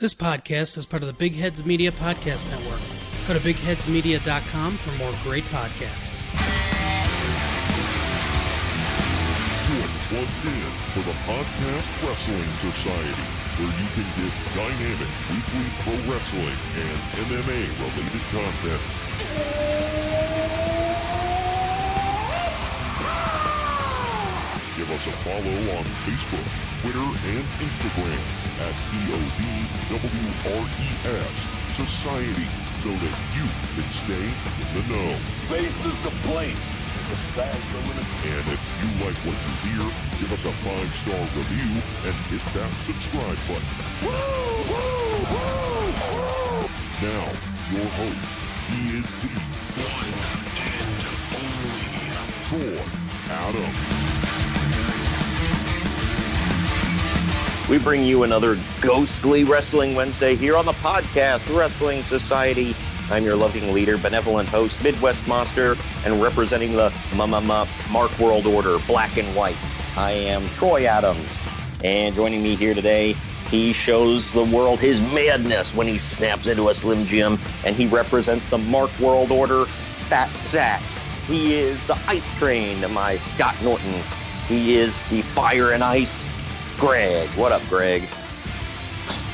This podcast is part of the Big Heads Media Podcast Network. Go to bigheadsmedia.com for more great podcasts. You're plugged in for the Podcast Wrestling Society, where you can get dynamic weekly pro wrestling and MMA-related content. Give us a follow on Facebook, Twitter, and Instagram at PODWRES Society so that you can stay in the know. Face is the place. And if you like what you hear, give us a 5-star review and hit that subscribe button. Woo, woo, woo, woo. Now, your host, he is the one and only Troy Adams. We bring you another ghostly Wrestling Wednesday here on the Podcast Wrestling Society. I'm your loving leader, benevolent host, Midwest Monster, and representing the Mark World Order, black and white. I am Troy Adams, and joining me here today, he shows the world his madness when he snaps into a Slim Jim, and he represents the Mark World Order, Fat Sack. He is the Ice Train, my Scott Norton. He is the Fire and Ice, Greg. What up, Greg?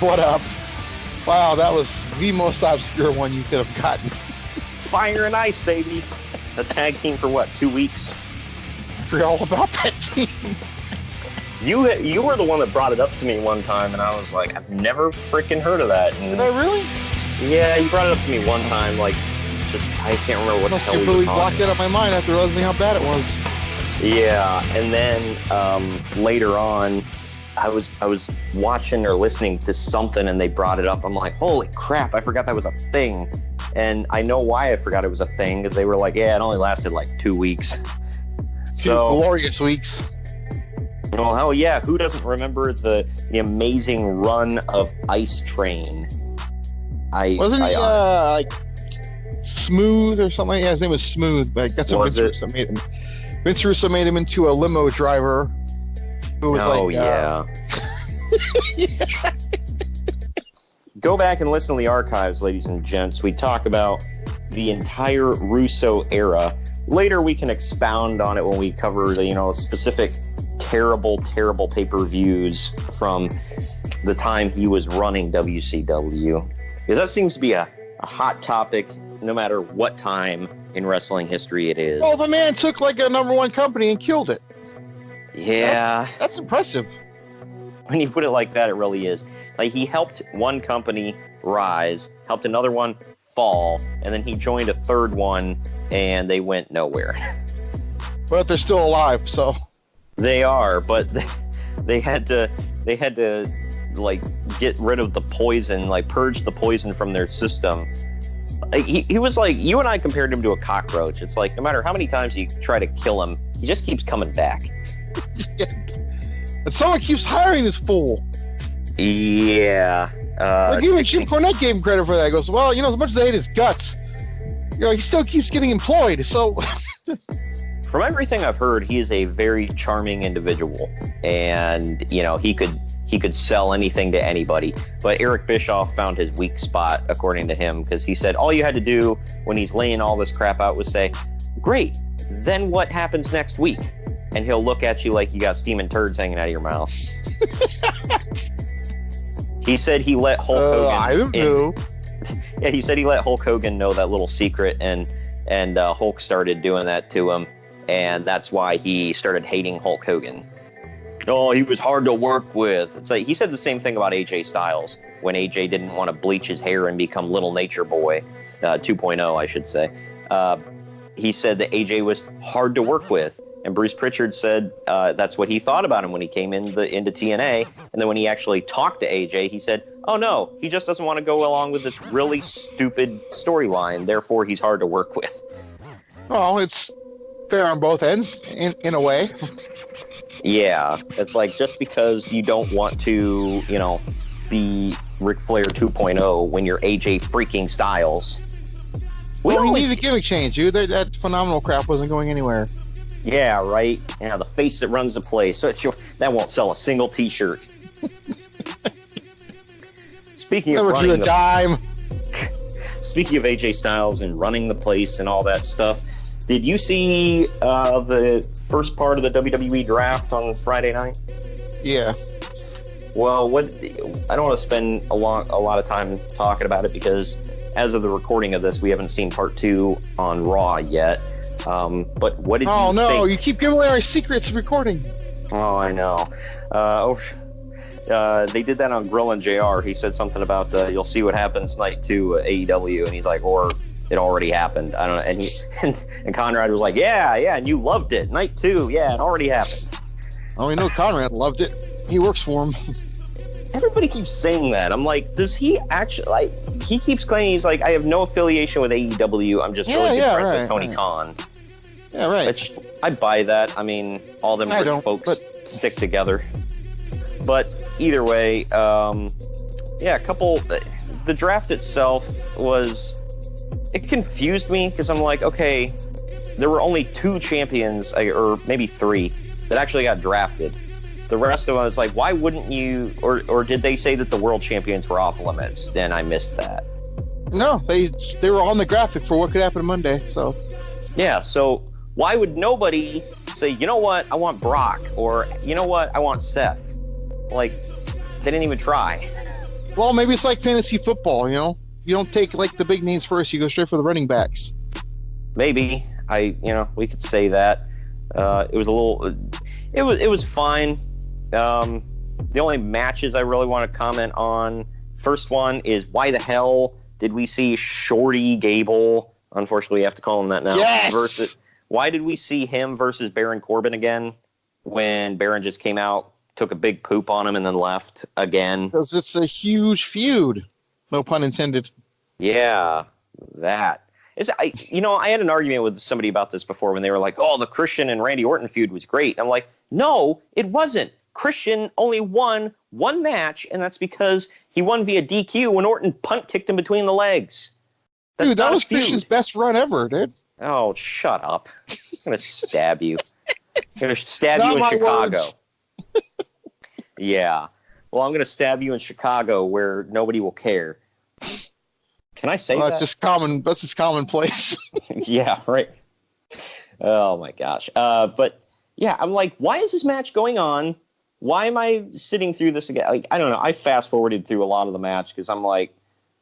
What up? Wow, that was the most obscure one you could have gotten. Fire and Ice, baby. A tag team for what, 2 weeks? I forgot all about that team. You were the one that brought it up to me one time, and I was like, I've never freaking heard of that. And did I really? Yeah, you brought it up to me one time, like, just, I can't remember what the hell we were completely talking blocked it out of my mind after realizing how bad it was. Yeah, and then later on, I was watching or listening to something and they brought it up. I'm like, holy crap, I forgot that was a thing. And I know why I forgot it was a thing, because they were like, yeah, it only lasted like 2 weeks. Two glorious weeks. Well, hell yeah, who doesn't remember the amazing run of Ice Train? Wasn't he like Smooth or something? Yeah, his name was Smooth, but that's what Vince Russo made him. Vince Russo made him into a limo driver. Who was yeah. Go back and listen to the archives, ladies and gents. We talk about the entire Russo era. Later, we can expound on it when we cover the specific terrible pay-per-views from the time he was running WCW. Because that seems to be a hot topic no matter what time in wrestling history it is. Well, the man took like a number one company and killed it. Yeah. That's impressive. When you put it like that, it really is. Like, he helped one company rise, helped another one fall, and then he joined a third one, and they went nowhere. But they're still alive, so. They are, but they had to like get rid of the poison, like purge the poison from their system. He was like, you and I compared him to a cockroach. It's like, no matter how many times you try to kill him, he just keeps coming back. And someone keeps hiring this fool. Yeah. Like even Jim Cornette gave him credit for that. He goes, well, as much as I hate his guts, he still keeps getting employed. So, from everything I've heard, he is a very charming individual, and he could sell anything to anybody. But Eric Bischoff found his weak spot, according to him, because he said all you had to do when he's laying all this crap out was say, "Great, then what happens next week?" And he'll look at you like you got steaming turds hanging out of your mouth. He said he let Hulk Hogan. I don't know. Yeah, he said he let Hulk Hogan know that little secret, and Hulk started doing that to him, and that's why he started hating Hulk Hogan. Oh, he was hard to work with. It's like he said the same thing about AJ Styles when AJ didn't want to bleach his hair and become Little Nature Boy 2.0, I should say. He said that AJ was hard to work with. And Bruce Pritchard said that's what he thought about him when he came into TNA. And then when he actually talked to AJ, he said, oh, no, he just doesn't want to go along with this really stupid storyline. Therefore, he's hard to work with. Well, it's fair on both ends, in a way. Yeah, it's like just because you don't want to, be Ric Flair 2.0 when you're AJ freaking Styles. We needed a gimmick change, dude. That phenomenal crap wasn't going anywhere. Yeah, right. The face that runs the place. So that won't sell a single T-shirt. Speaking of Never drew a dime. Speaking of AJ Styles and running the place and all that stuff, did you see the first part of the WWE Draft on Friday night? Yeah. Well, I don't want to spend a lot of time talking about it because as of the recording of this, we haven't seen part 2 on Raw yet. But what did you think? Oh, no, you keep giving away our secrets recording. Oh, I know. They did that on Grill and JR. He said something about you'll see what happens night 2 AEW, and he's like, or it already happened. I don't know. And and Conrad was like, yeah, and you loved it. Night 2, yeah, it already happened. Oh, we know Conrad loved it. He works for him. Everybody keeps saying that. I'm like, does he actually, like, he keeps claiming he's like, I have no affiliation with AEW. I'm just really good friends with Tony Khan. Yeah, right. Which, I buy that. I mean, all them rich folks stick together. But either way, the draft itself it confused me because I'm like, okay, there were only 2 champions, or maybe 3, that actually got drafted. The rest of them, it's like, why wouldn't you, or did they say that the world champions were off limits? Then I missed that. No, they were on the graphic for what could happen Monday, so. Yeah, so why would nobody say, you know what, I want Brock, or you know what, I want Seth? Like, they didn't even try. Well, maybe it's like fantasy football, you know? You don't take, like, the big names first, you go straight for the running backs. Maybe. We could say that. It was fine. The only matches I really want to comment on, first one is why the hell did we see Shorty Gable? Unfortunately, we have to call him that now. Yes! Why did we see him versus Baron Corbin again when Baron just came out, took a big poop on him, and then left again? Because it's a huge feud. No pun intended. Yeah, that. I had an argument with somebody about this before when they were like, oh, the Christian and Randy Orton feud was great. I'm like, no, it wasn't. Christian only won 1 match, and that's because he won via DQ when Orton punt kicked him between the legs. Dude, that was Christian's best run ever, dude. Oh, shut up. I'm going to stab you. I'm going to stab you in Chicago. Yeah. Well, I'm going to stab you in Chicago where nobody will care. Can I say that? That's just commonplace. Yeah, right. Oh, my gosh. But, yeah, I'm like, why is this match going on? Why am I sitting through this again? Like, I don't know. I fast-forwarded through a lot of the match because I'm like,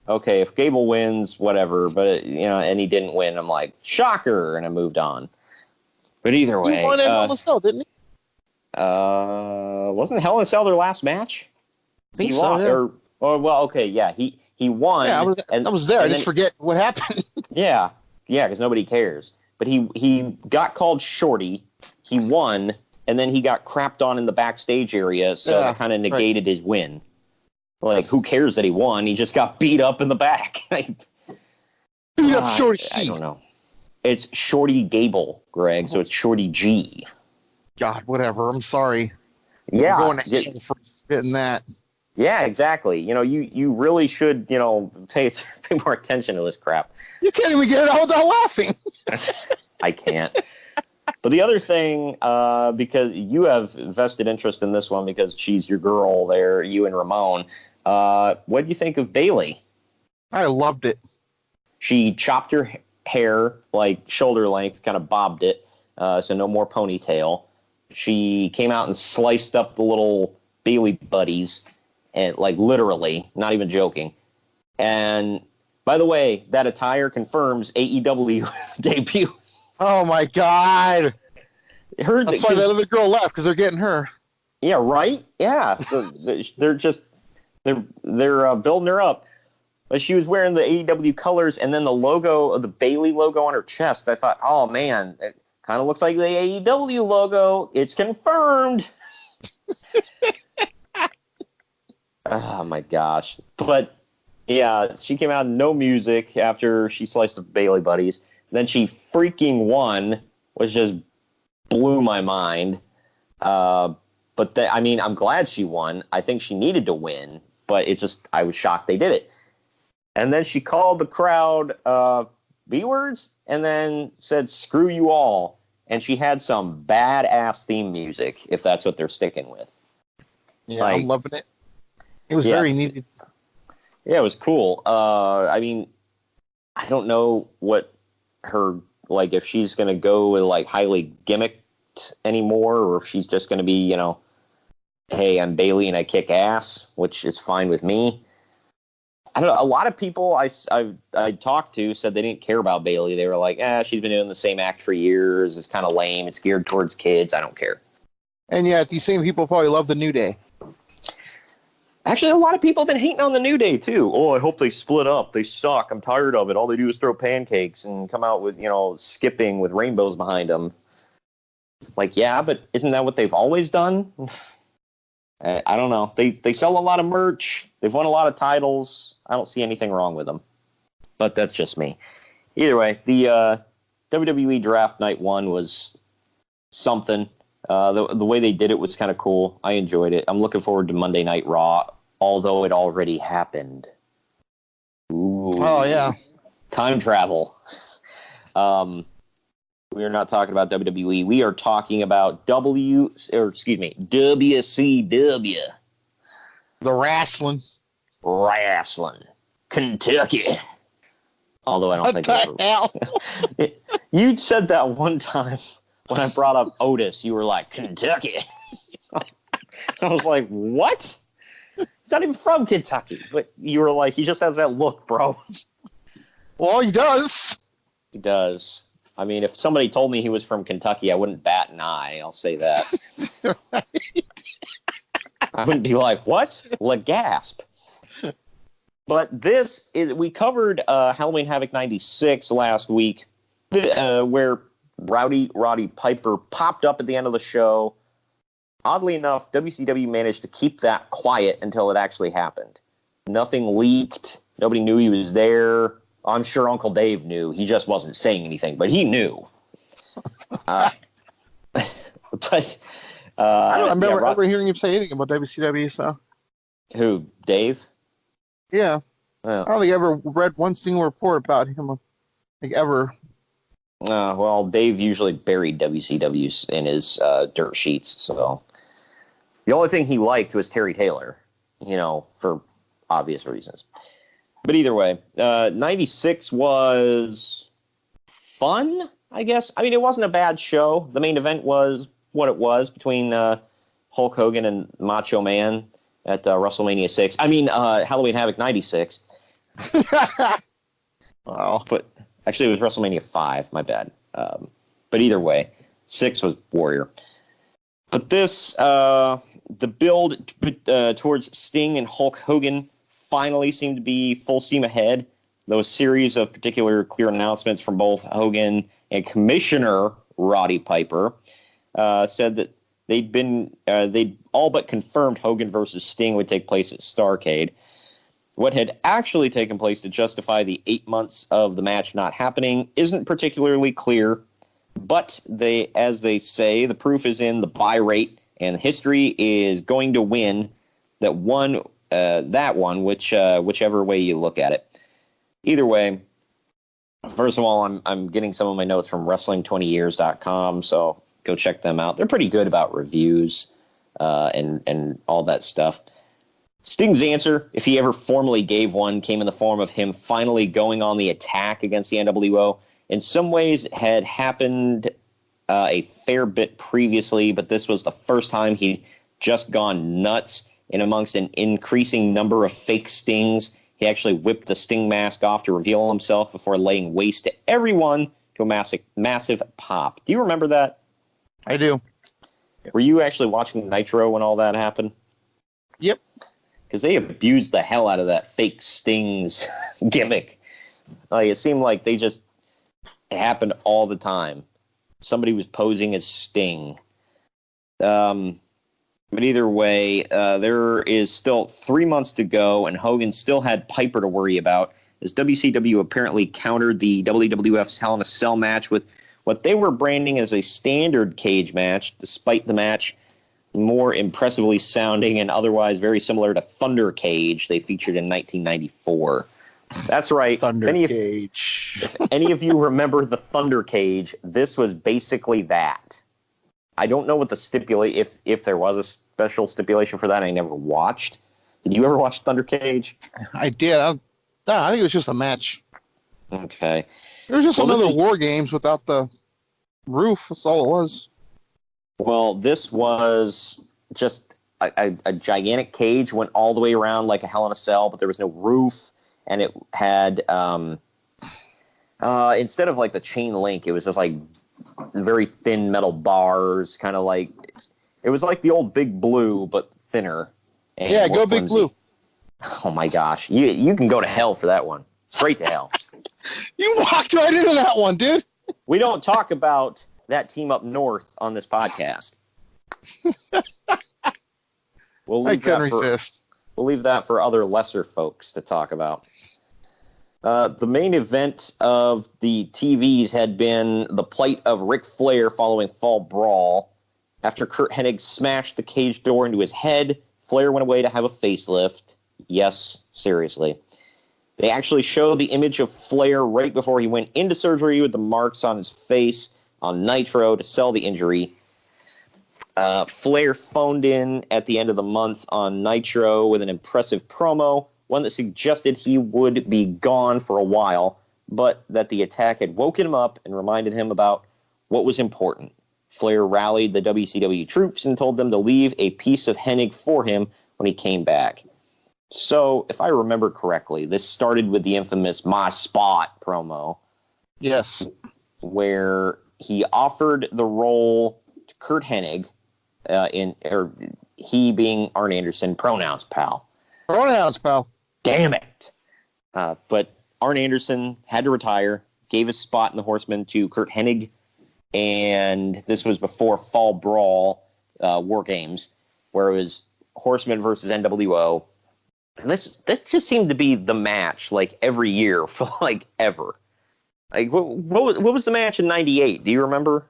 okay, if Gable wins, whatever. But, and he didn't win. I'm like, shocker, and I moved on. But either way. He won in Hell in a Cell, didn't he? Wasn't Hell in a Cell their last match? I think so, yeah. Okay, yeah, he won. Yeah, I was there. I just forget what happened. Yeah, because nobody cares. But he got called Shorty. He won, and then he got crapped on in the backstage area, so that kind of negated his win. Like, who cares that he won? He just got beat up in the back. Beat up Shorty C. I don't know. It's Shorty Gable, Greg, so it's Shorty G. God, whatever. I'm sorry. Yeah. I'm going to hell for getting that. Yeah, exactly. You really should, pay more attention to this crap. You can't even get it out without laughing. I can't. But the other thing, because you have vested interest in this one because she's your girl there, you and Ramon, what do you think of Bayley? I loved it. She chopped her hair, like shoulder length, kind of bobbed it, so no more ponytail. She came out and sliced up the little Bayley buddies, and like literally, not even joking. And by the way, that attire confirms AEW debut. Oh my God! That's why that other girl left, because they're getting her. Yeah, right. Yeah, so they're building her up. But she was wearing the AEW colors, and then the logo of the Bayley logo on her chest. I thought, oh man, it kind of looks like the AEW logo. It's confirmed. Oh my gosh! But yeah, she came out no music after she sliced the Bayley buddies. Then she freaking won, which just blew my mind. I'm glad she won. I think she needed to win, but I was shocked they did it. And then she called the crowd B words and then said, screw you all. And she had some badass theme music, if that's what they're sticking with. Yeah, I'm loving it. It was very needed. Yeah, it was cool. I mean, I don't know what her, like, if she's going to go with, like, highly gimmicked anymore, or if she's just going to be, you know, hey, I'm Bayley and I kick ass, which is fine with me. I don't know. A lot of people I talked to said they didn't care about Bayley. They were like, she's been doing the same act for years. It's kind of lame. It's geared towards kids. I don't care. And yet, these same people probably love the New Day. Actually, a lot of people have been hating on the New Day, too. Oh, I hope they split up. They suck. I'm tired of it. All they do is throw pancakes and come out with, you know, skipping with rainbows behind them. Like, yeah, but isn't that what they've always done? I don't know. They sell a lot of merch. They've won a lot of titles. I don't see anything wrong with them. But that's just me. Either way, the WWE Draft Night 1 was something. The way they did it was kind of cool. I enjoyed it. I'm looking forward to Monday Night Raw, although it already happened. Ooh. Oh, yeah. Time travel. We are not talking about WWE. We are talking about WCW. The wrestling. Kentucky. Although I don't think what the hell? You said that one time when I brought up Otis. You were like, Kentucky. I was like, what? He's not even from Kentucky. But you were like, he just has that look, bro. Well, he does. He does. I mean, if somebody told me he was from Kentucky, I wouldn't bat an eye. I'll say that. Right. I wouldn't be like, what? Gasp. But we covered Halloween Havoc 96 last week, where Roddy Piper popped up at the end of the show. Oddly enough, WCW managed to keep that quiet until it actually happened. Nothing leaked. Nobody knew he was there. I'm sure Uncle Dave knew. He just wasn't saying anything, but he knew. But I don't remember ever hearing him say anything about WCW. So who? Dave? Yeah. Oh. I don't think I ever read one single report about him, like, ever. Well, Dave usually buried WCW in his dirt sheets. So the only thing he liked was Terry Taylor, you know, for obvious reasons. But either way, 96 was fun, I guess. I mean, it wasn't a bad show. The main event was what it was between Hulk Hogan and Macho Man at WrestleMania 6. I mean, Halloween Havoc 96. Wow. But actually, it was WrestleMania 5. My bad. But either way, 6 was Warrior. But this, the build towards Sting and Hulk Hogan finally seemed to be full steam ahead. Though a series of particular clear announcements from both Hogan and Commissioner Roddy Piper said that they'd all but confirmed Hogan versus Sting would take place at Starrcade. What had actually taken place to justify the 8 months of the match not happening isn't particularly clear, but as they say, the proof is in the buy rate, and history is going to win whichever way you look at it. Either way, first of all, I'm getting some of my notes from Wrestling20years.com, so go check them out. They're pretty good about reviews and all that stuff. Sting's answer, if he ever formally gave one, came in the form of him finally going on the attack against the NWO. In some ways, it had happened a fair bit previously, but this was the first time he'd just gone nuts. And amongst an increasing number of fake Stings, he actually whipped the Sting mask off to reveal himself before laying waste to everyone to a massive pop. Do you remember that? I do. Were you actually watching Nitro when all that happened? Yep. Because they abused the hell out of that fake Stings gimmick. Like, it seemed like it happened all the time. Somebody was posing as Sting. But either way, there is still 3 months to go, and Hogan still had Piper to worry about, as WCW apparently countered the WWF's Hell in a Cell match with what they were branding as a standard cage match, despite the match more impressively sounding and otherwise very similar to Thunder Cage they featured in 1994. That's right. Thunder Cage. If any of you remember the Thunder Cage, this was basically that. I don't know what the if there was a special stipulation for that. I never watched. Did you ever watch Thunder Cage? I did. I think it was just a match. Okay. It was just another War Games without the roof. That's all it was. Well, this was just a gigantic cage, went all the way around like a Hell in a Cell, but there was no roof, and it had instead of like the chain link, it was just like very thin metal bars, kind of like it was like the old Big Blue but thinner. Yeah, go Big Blue. Oh my gosh, you can go to hell for that one. Straight to hell. You walked right into that one, dude. We don't talk about that team up north on this podcast. I couldn't resist. We'll leave that for other lesser folks to talk about. The main event of the TVs had been the plight of Ric Flair following Fall Brawl. After Curt Hennig smashed the cage door into his head, Flair went away to have a facelift. Yes, seriously. They actually showed the image of Flair right before he went into surgery with the marks on his face on Nitro to sell the injury. Flair phoned in at the end of the month on Nitro with an impressive promo, one that suggested he would be gone for a while, but that the attack had woken him up and reminded him about what was important. Flair rallied the WCW troops and told them to leave a piece of Hennig for him when he came back. So, if I remember correctly, this started with the infamous My Spot promo. Yes. Where he offered the role to Curt Hennig, he being Arn Anderson, pronouns pal. Pronouns pal. Damn it. But Arn Anderson had to retire, gave his spot in the Horsemen to Curt Hennig, and this was before Fall Brawl War Games, where it was Horsemen versus NWO. And this just seemed to be the match, like, every year for, like, ever. Like, what was the match in 98? Do you remember?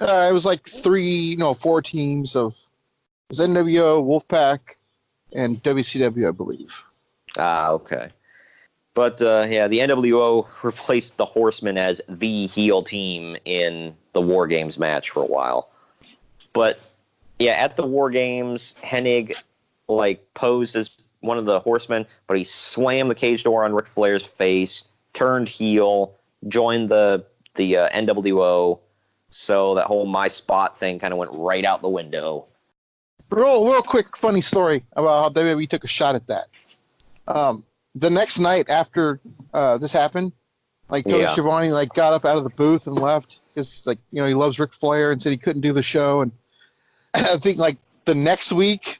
It was like 4 teams of... It was NWO, Wolfpack, and WCW, I believe. Okay. But, the NWO replaced the Horsemen as the heel team in the War Games match for a while. But, yeah, at the War Games, Hennig, posed as one of the Horsemen, but he slammed the cage door on Ric Flair's face, turned heel, joined the NWO, so that whole My Spot thing kind of went right out the window. Real quick funny story about how WWE took a shot at that. The next night after this happened, Tony Schiavone got up out of the booth and left because he loves Ric Flair and said he couldn't do the show. And I think the next week,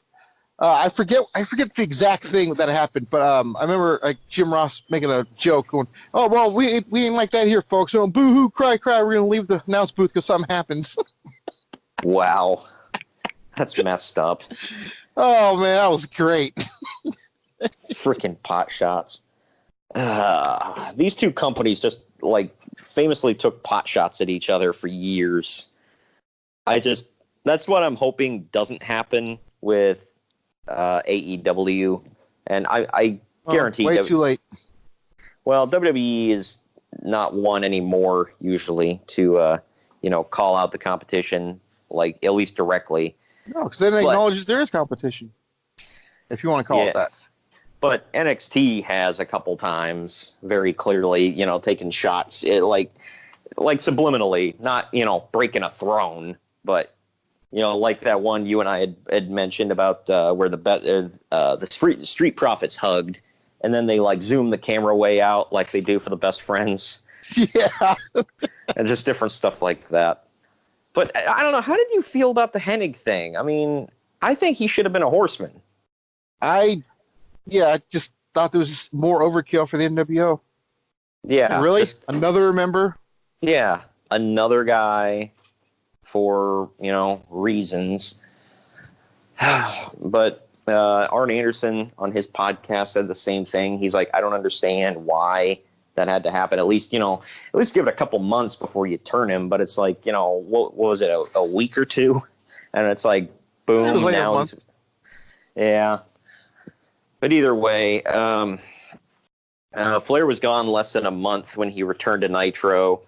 I forget the exact thing that happened, but I remember Jim Ross making a joke going, "Oh well, we ain't like that here, folks. So boo hoo, cry. We're gonna leave the announce booth because something happens." Wow, that's messed up. Oh man, that was great. Freaking pot shots. These two companies just famously took pot shots at each other for years. That's what I'm hoping doesn't happen with AEW, and I guarantee way too late. Well, WWE is not one anymore usually to call out the competition at least directly. No, because then it acknowledges there is competition, if you want to call it that. But NXT has a couple times very clearly, taken shots, subliminally, not breaking a throne, but like that one you and I had mentioned about where the Street Profits hugged, and then they zoom the camera way out like they do for the Best Friends. Yeah, and just different stuff like that. But I don't know. How did you feel about the Hennig thing? I mean, I think he should have been a Horseman. I just thought there was just more overkill for the NWO. Yeah. Really? Another member? Yeah. Another guy for, reasons. But Arn Anderson on his podcast said the same thing. He's like, I don't understand why that had to happen. At least give it a couple months before you turn him. But it's what was it, a week or two? And it's boom. It was a month. Yeah. But either way, Flair was gone less than a month when he returned to Nitro.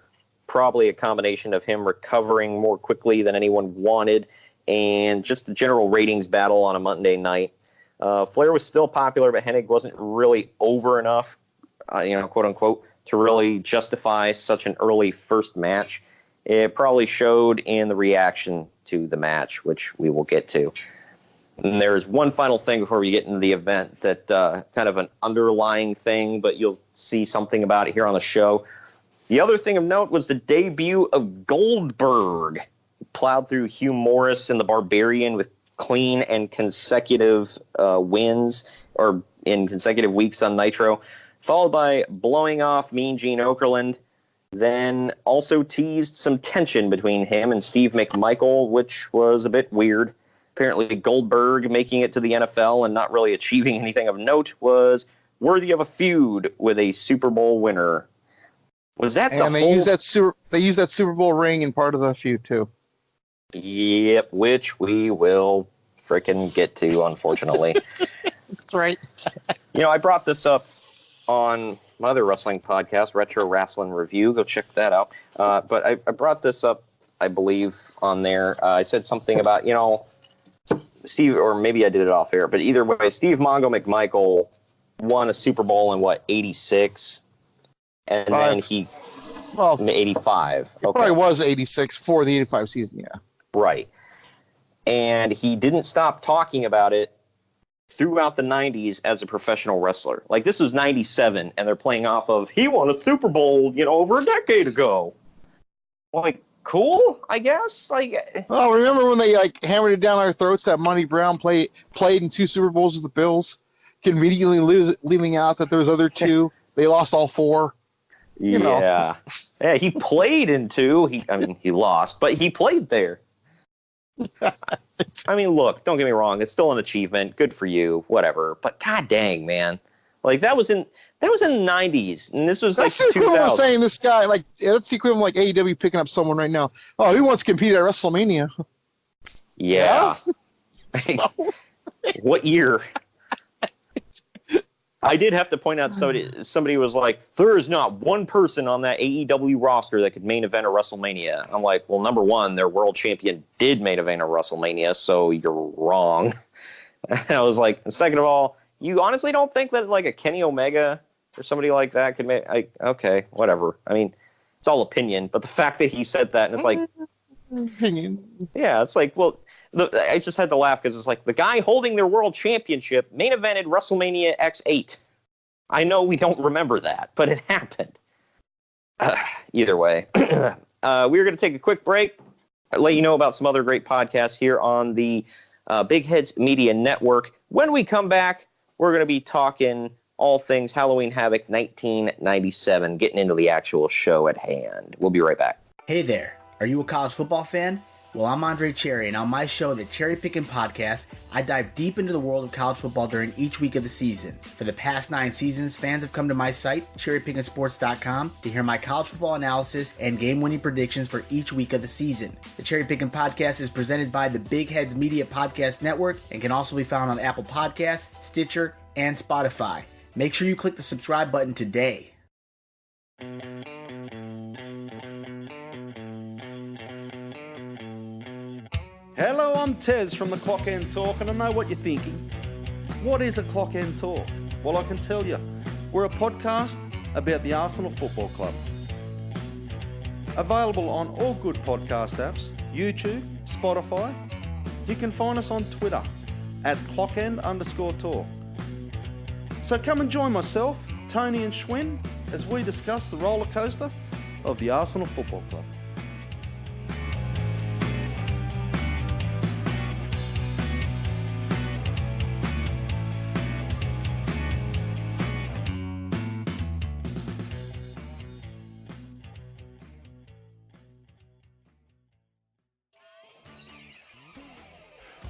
Probably a combination of him recovering more quickly than anyone wanted and just the general ratings battle on a Monday night. Flair was still popular, but Hennig wasn't really over enough, quote unquote, to really justify such an early first match. It probably showed in the reaction to the match, which we will get to. And there's one final thing before we get into the event that kind of an underlying thing, but you'll see something about it here on the show. The other thing of note was the debut of Goldberg. He plowed through Hugh Morris and the Barbarian with clean and consecutive wins, or in consecutive weeks on Nitro, followed by blowing off Mean Gene Okerlund, then also teased some tension between him and Steve McMichael, which was a bit weird. Apparently Goldberg making it to the NFL and not really achieving anything of note was worthy of a feud with a Super Bowl winner. Was that they used that Super Bowl ring in part of the feud too. Yep, which we will frickin' get to, unfortunately. That's right. I brought this up on my other wrestling podcast, Retro Wrestling Review. Go check that out. But I brought this up, I believe, on there. I said something about, Steve, or maybe I did it off air, but either way, Steve Mongo McMichael won a Super Bowl in, 86? And then 85. It probably was 86 for the 85 season, yeah. Right. And he didn't stop talking about it throughout the 90s as a professional wrestler. Like, this was 97, and they're playing off of, he won a Super Bowl, over a decade ago. Like, cool, I guess. Well, remember when they, hammered it down our throats that Monty Brown played in 2 Super Bowls with the Bills, conveniently leaving out that there was other 2. They lost all 4. Yeah. Yeah, he played in 2. He lost, but he played there. Look, don't get me wrong. It's still an achievement. Good for you. Whatever. But god dang, man. That was in the 90s, and this was that's the equivalent of saying this guy. That's the equivalent AEW picking up someone right now. Oh, he wants to compete at WrestleMania. Yeah. What year? I did have to point out somebody was like, there is not one person on that AEW roster that could main event a WrestleMania. I'm like, well, number one, their world champion did main event a WrestleMania, so you're wrong. I was like, and second of all, you honestly don't think that a Kenny Omega or somebody like that could make, okay, whatever. It's all opinion, but the fact that he said that, and it's like, opinion. Yeah, it's like, well, I just had to laugh because it's like the guy holding their world championship main evented WrestleMania X8. I know we don't remember that, but it happened. Either way, we're going to take a quick break. I'll let you know about some other great podcasts here on the Big Heads Media Network. When we come back, we're going to be talking all things Halloween Havoc 1997, getting into the actual show at hand. We'll be right back. Hey there, are you a college football fan? Well, I'm Andre Cherry, and on my show, the Cherry Pickin' Podcast, I dive deep into the world of college football during each week of the season. For the past 9 seasons, fans have come to my site, cherrypickinsports.com, to hear my college football analysis and game-winning predictions for each week of the season. The Cherry Pickin' Podcast is presented by the Big Heads Media Podcast Network and can also be found on Apple Podcasts, Stitcher, and Spotify. Make sure you click the subscribe button today. Hello, I'm Tez from the Clock End Talk, and I know what you're thinking. What is a Clock End Talk? Well, I can tell you. We're a podcast about the Arsenal Football Club. Available on all good podcast apps, YouTube, Spotify. You can find us on Twitter at @clockend_talk. So come and join myself, Tony and Schwinn, as we discuss the roller coaster of the Arsenal Football Club.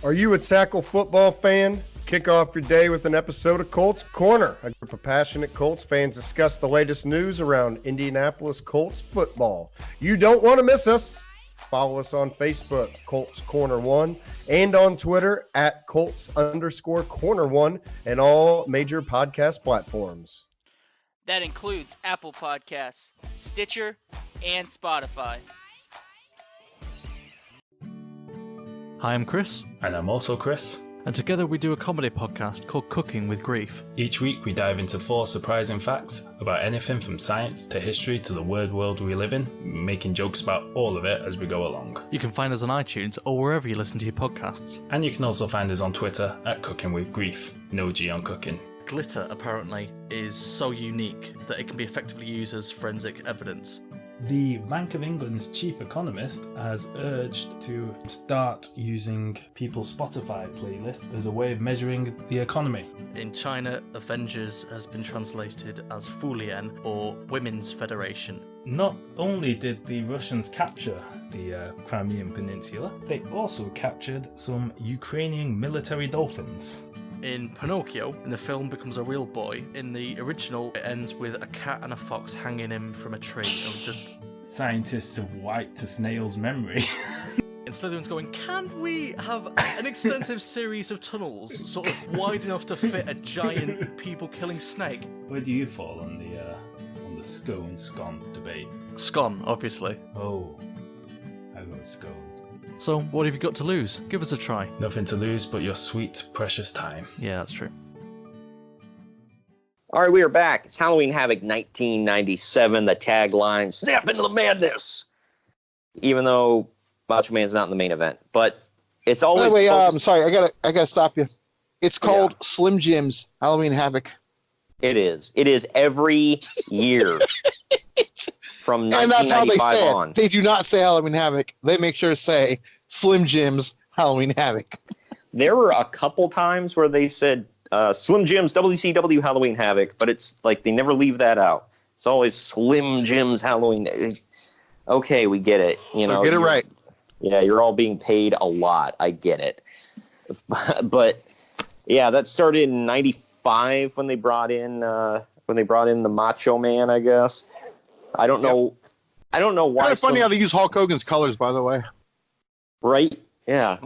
Are you a tackle football fan? Kick off your day with an episode of Colts Corner. A group of passionate Colts fans discuss the latest news around Indianapolis Colts football. You don't want to miss us. Follow us on Facebook, Colts Corner 1, and on Twitter at Colts_Corner 1, and all major podcast platforms. That includes Apple Podcasts, Stitcher, and Spotify. Hi, I'm Chris. And I'm also Chris. and together we do a comedy podcast called Cooking with Grief. Each week we dive into 4 surprising facts about anything from science to history to the weird world we live in, making jokes about all of it as we go along. You can find us on iTunes or wherever you listen to your podcasts. And you can also find us on Twitter at Cooking with Grief. No G on cooking. Glitter, apparently, is so unique that it can be effectively used as forensic evidence. The Bank of England's chief economist has urged to start using people's Spotify playlist as a way of measuring the economy. In China, Avengers has been translated as Fulian, or Women's Federation. Not only did the Russians capture the Crimean Peninsula, they also captured some Ukrainian military dolphins. In Pinocchio, in the film becomes a real boy. In the original, it ends with a cat and a fox hanging him from a tree. Scientists have wiped a snail's memory. And Slytherin's going, can we have an extensive series of tunnels, sort of wide enough to fit a giant people-killing snake? Where do you fall on the scone debate? Scone, obviously. Oh, I go with scone. So, what have you got to lose? Give us a try. Nothing to lose but your sweet, precious time. Yeah, that's true. All right, we are back. It's Halloween Havoc 1997. The tagline, snap into the madness. Even though Macho Man's not in the main event. But it's always... By the way, I'm sorry. I gotta stop you. It's called Slim Jim's Halloween Havoc. It is. It is every year. From 1995 and that's how they say on. They do not say Halloween Havoc. They make sure to say Slim Jim's Halloween Havoc. There were a couple times where they said Slim Jim's WCW Halloween Havoc, but it's like they never leave that out. It's always Slim Jim's Halloween. Okay, we get it. You know, get it right. Yeah, you're all being paid a lot. I get it. But yeah, that started in '95 when they brought in the Macho Man, I guess. I don't know. Yep. I don't know why. Kind of funny how they use Hulk Hogan's colors, by the way. Right? Yeah.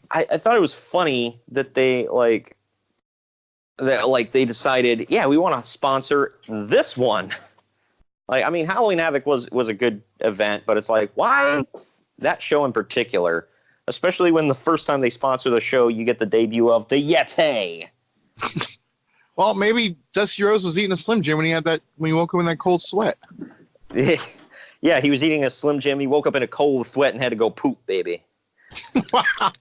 I thought it was funny that they they decided, yeah, we want to sponsor this one. Like, I mean, Halloween Havoc was a good event, but it's like, why that show in particular? Especially when the first time they sponsor the show, you get the debut of the Yeti. Well, maybe Dusty Rhodes was eating a Slim Jim when he woke up in that cold sweat. Yeah, he was eating a Slim Jim. He woke up in a cold sweat and had to go poop, baby. Wow.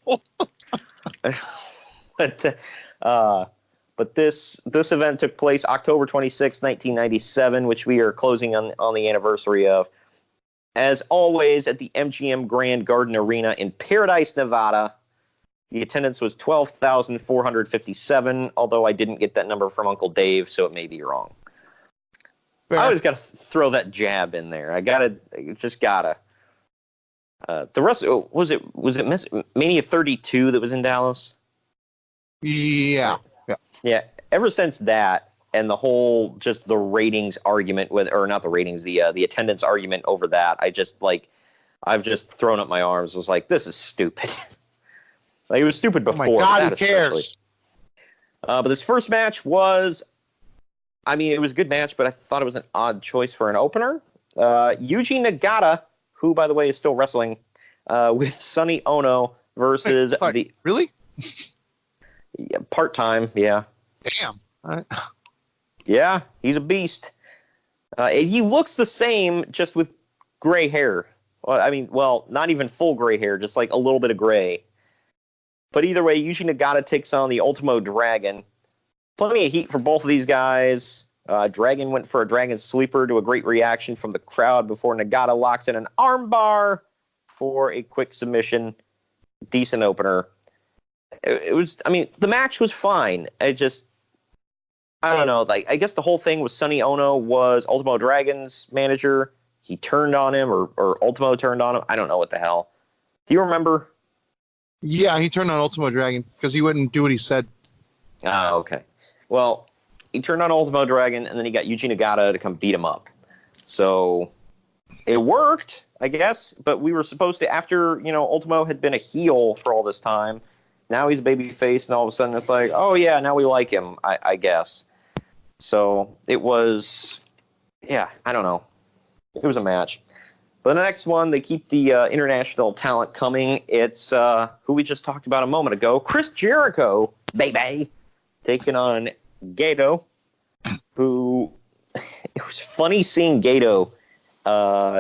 But this event took place October 26, 1997, which we are closing on the anniversary of. As always, at the MGM Grand Garden Arena in Paradise, Nevada. The attendance was 12,457, although I didn't get that number from Uncle Dave, so it may be wrong. Fair. I always got to throw that jab in there. Just gotta. The rest, was it Mania 32 that was in Dallas? Yeah. Yeah. Ever since that, and the whole just the ratings argument not the ratings, the attendance argument over that, I've just thrown up my arms. I was like, this is stupid. Like, it was stupid before. Oh my God, who cares? But this first match was, it was a good match, but I thought it was an odd choice for an opener. Yuji Nagata, who, by the way, is still wrestling, with Sonny Ono versus Really? Yeah, part-time, yeah. Damn. All right. Yeah, he's a beast. He looks the same, just with gray hair. Well, not even full gray hair, just like a little bit of gray. But either way, Yuji Nagata takes on the Ultimo Dragon. Plenty of heat for both of these guys. Dragon went for a Dragon Sleeper to a great reaction from the crowd before Nagata locks in an armbar for a quick submission. Decent opener. The match was fine. I don't know. I guess the whole thing was Sonny Ono was Ultimo Dragon's manager. He turned on him, or Ultimo turned on him. I don't know what the hell. Do you remember? Yeah, he turned on Ultimo Dragon because he wouldn't do what he said. Ah, okay. Well, he turned on Ultimo Dragon, and then he got Yuji Nagata to come beat him up. So it worked, I guess. But we were supposed to, after Ultimo had been a heel for all this time, now he's a baby face, and all of a sudden it's like, oh yeah, now we like him, I guess. So it was, yeah, I don't know. It was a match. But the next one, they keep the international talent coming. It's who we just talked about a moment ago, Chris Jericho, baby, taking on Gato, who it was funny seeing Gato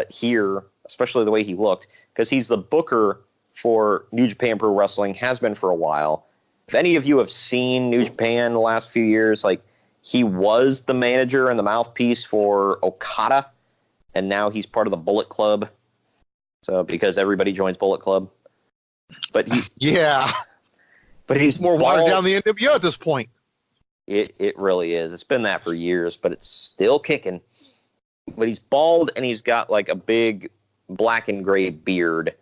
here, especially the way he looked, because he's the booker for New Japan Pro Wrestling, has been for a while. If any of you have seen New Japan the last few years, like, he was the manager and the mouthpiece for Okada, and now he's part of the Bullet Club. So, because everybody joins Bullet Club. But but he's more watered down the NWO at this point. It really is. It's been that for years, but it's still kicking. But he's bald and he's got like a big black and gray beard.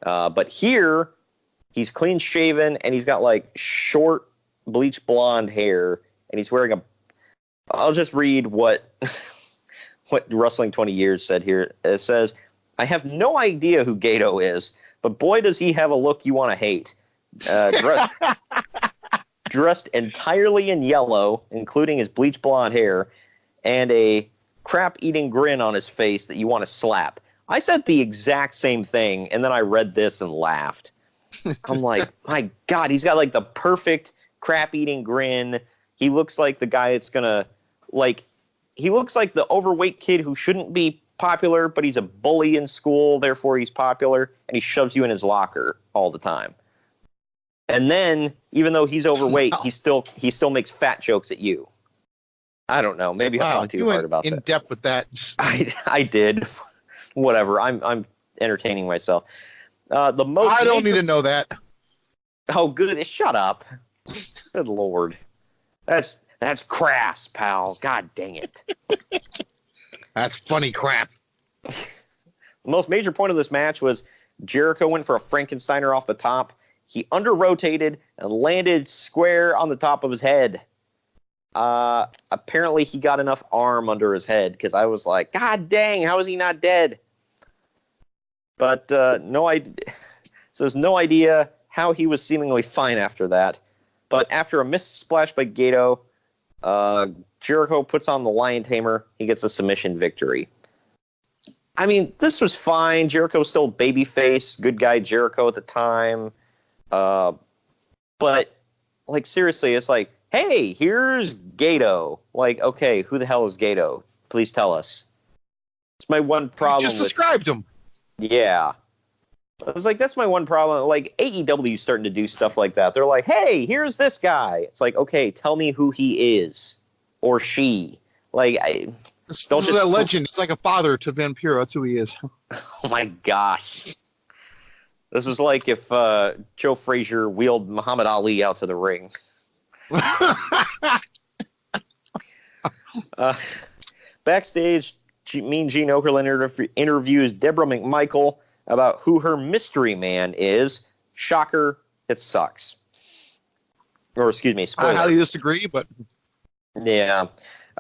But here, he's clean shaven and he's got like short bleach blonde hair, and he's wearing I'll just read what Wrestling 20 Years said here. It says, "I have no idea who Gato is, but boy does he have a look you want to hate. Dressed entirely in yellow, including his bleach blonde hair, and a crap-eating grin on his face that you want to slap." I said the exact same thing, and then I read this and laughed. I'm like, my God, he's got like the perfect crap-eating grin. He looks like the guy that's gonna, like, he looks like the overweight kid who shouldn't be popular, but he's a bully in school, therefore he's popular, and he shoves you in his locker all the time. And then, even though he's overweight, he still makes fat jokes at you. I don't know. Maybe I thought too hard about that. In depth with that. I did. Whatever. I'm entertaining myself. I don't need to know that. Oh, good. Shut up. Good Lord. That's crass, pal. God dang it. That's funny crap. The most major point of this match was Jericho went for a Frankensteiner off the top. He under-rotated and landed square on the top of his head. Apparently he got enough arm under his head, because I was like, God dang, how is he not dead? But no idea how he was seemingly fine after that. But after a missed splash by Gato, Jericho puts on the Lion Tamer. He gets a submission victory. I mean, this was fine. Jericho's still babyface, good guy Jericho at the time. But, like, seriously, it's like, hey, here's Gato. Like, okay, who the hell is Gato? Please tell us. It's my one problem. You just described him. Yeah. I was like, that's my one problem. Like, AEW starting to do stuff like that. They're like, hey, here's this guy. It's like, okay, tell me who he is. Or she. Like, This is a legend. He's like a father to Vampiro. That's who he is. Oh, my gosh. This is like if Joe Frazier wheeled Muhammad Ali out to the ring. Backstage, Mean Gene Okerlund interviews Deborah McMichael about who her mystery man is. Shocker, it sucks. Or, excuse me, spoiler. I highly disagree, but... Yeah.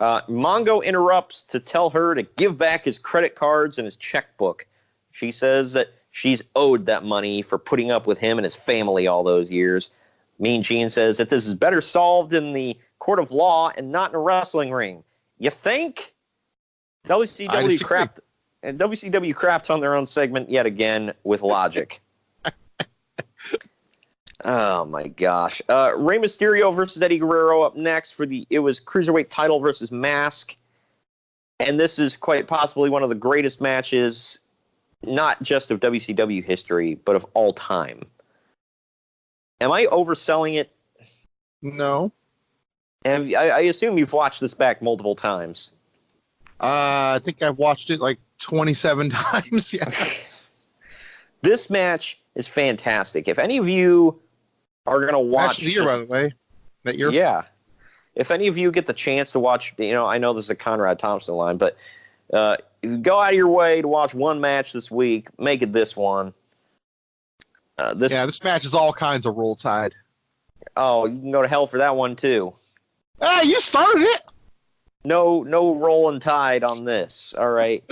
Mongo interrupts to tell her to give back his credit cards and his checkbook. She says that she's owed that money for putting up with him and his family all those years. Mean Gene says that this is better solved in the court of law and not in a wrestling ring. You think? WCW crapped on their own segment yet again with logic. Oh my gosh. Rey Mysterio versus Eddie Guerrero up next it was Cruiserweight title versus mask. And this is quite possibly one of the greatest matches, not just of WCW history, but of all time. Am I overselling it? No. And I assume you've watched this back multiple times. I think I've watched it like 27 times. Yeah. This match is fantastic. If any of you are going to watch... Match of the year, by the way. That year? Yeah. If any of you get the chance to watch, I know this is a Conrad Thompson line, but if you go out of your way to watch one match this week, make it this one. This match is all kinds of Roll Tide. Oh, you can go to hell for that one, too. Ah, you started it! No rolling tide on this, all right?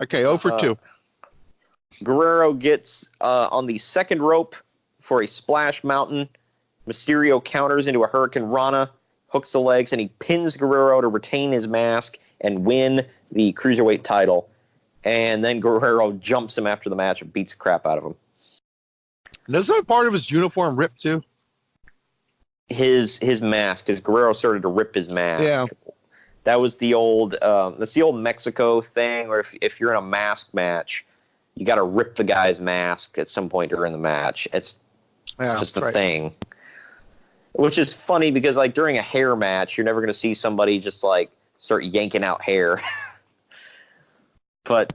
Okay, 0 for 2. Guerrero gets on the second rope for a splash mountain. Mysterio counters into a Hurricane Rana, hooks the legs, and he pins Guerrero to retain his mask and win the Cruiserweight title. And then Guerrero jumps him after the match and beats the crap out of him. Doesn't that part of his uniform rip too? His mask, because Guerrero started to rip his mask. Yeah. That was the old that's the old Mexico thing, where if you're in a mask match, you got to rip the guy's mask at some point during the match. It's just a thing. Which is funny because, like, during a hair match, you're never going to see somebody just, like, start yanking out hair. But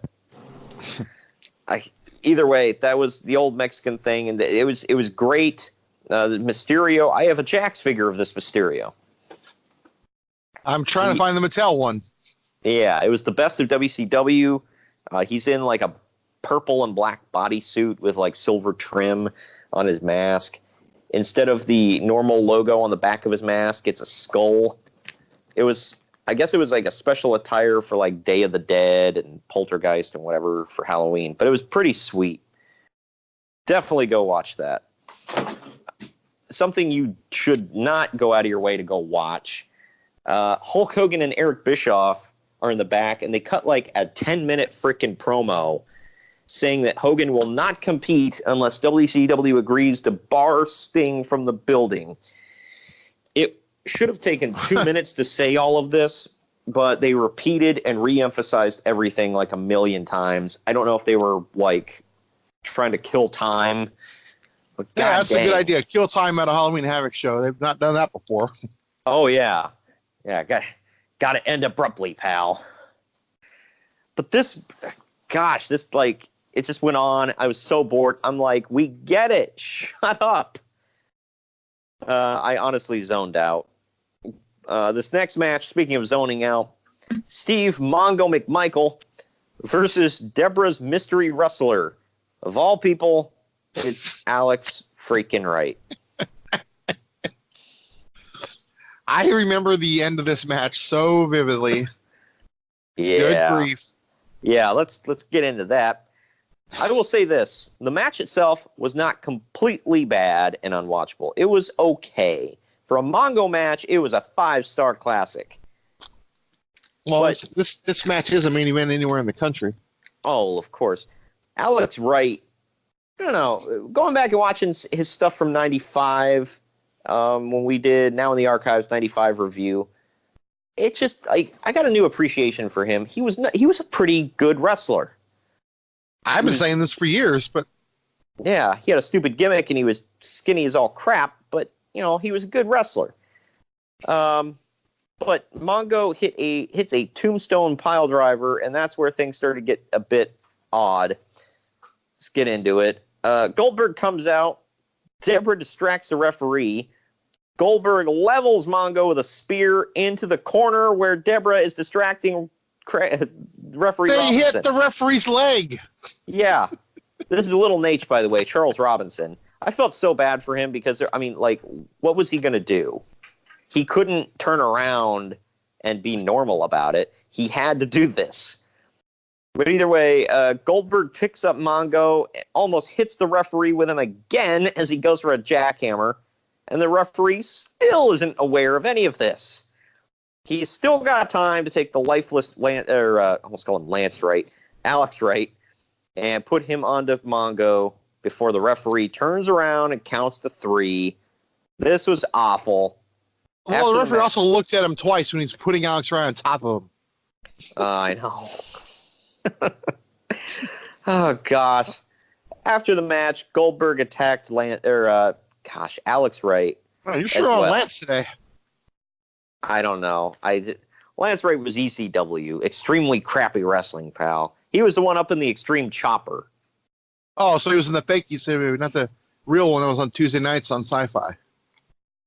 either way, that was the old Mexican thing, and it was great. The Mysterio, I have a Jax figure of this Mysterio. I'm trying to find the Mattel one. Yeah, it was the best of WCW. He's in like a purple and black bodysuit with like silver trim on his mask. Instead of the normal logo on the back of his mask, it's a skull. I guess it was like a special attire for like Day of the Dead and Poltergeist and whatever for Halloween. But it was pretty sweet. Definitely go watch that. Something you should not go out of your way to go watch. Hulk Hogan and Eric Bischoff are in the back, and they cut like a 10-minute freaking promo saying that Hogan will not compete unless WCW agrees to bar Sting from the building. It should have taken 2 minutes to say all of this, but they repeated and re-emphasized everything like a million times. I don't know if they were like trying to kill time. But yeah, that's a good idea. Kill time at a Halloween Havoc show. They've not done that before. Oh, yeah. Yeah, got to end abruptly, pal. But this, like, it just went on. I was so bored. I'm like, we get it. Shut up. I honestly zoned out. This next match, speaking of zoning out, Steve Mongo McMichael versus Deborah's mystery wrestler. Of all people, it's Alex freaking Wright. I remember the end of this match so vividly. Yeah. Good grief. Yeah, let's get into that. I will say this. The match itself was not completely bad and unwatchable. It was okay. For a Mongo match, it was a 5-star classic. Well, but, this match is a main event anywhere in the country. Oh, of course. Alex Wright, I don't know, going back and watching his stuff from 95, when we did Now in the Archives 95 review, it just, I got a new appreciation for him. He was a pretty good wrestler. I've been saying this for years, but... Yeah, he had a stupid gimmick and he was skinny as all crap, but, you know, he was a good wrestler. But Mongo hits a tombstone pile driver, and that's where things started to get a bit odd. Let's get into it. Goldberg comes out. Deborah distracts the referee. Goldberg levels Mongo with a spear into the corner where Deborah is distracting referee They Robinson. hit the referee's leg. Yeah. This is a little Nate, by the way, Charles Robinson. I felt so bad for him because, I mean, like, what was he going to do? He couldn't turn around and be normal about it. He had to do this. But either way, Goldberg picks up Mongo, almost hits the referee with him again as he goes for a jackhammer, and the referee still isn't aware of any of this. He's still got time to take the lifeless, almost call him Lance Wright, Alex Wright, and put him onto Mongo before the referee turns around and counts to 3. This was awful. Well, the referee also looked at him twice when he's putting Alex Wright on top of him. I know. Oh, gosh. After the match, Goldberg attacked Alex Wright. Oh, you're sure on Lance today. I don't know. Lance Wright was ECW. Extremely crappy wrestling, pal. He was the one up in the Extreme Chopper. Oh, so he was in the fake ECW, not the real one that was on Tuesday nights on Sci-Fi.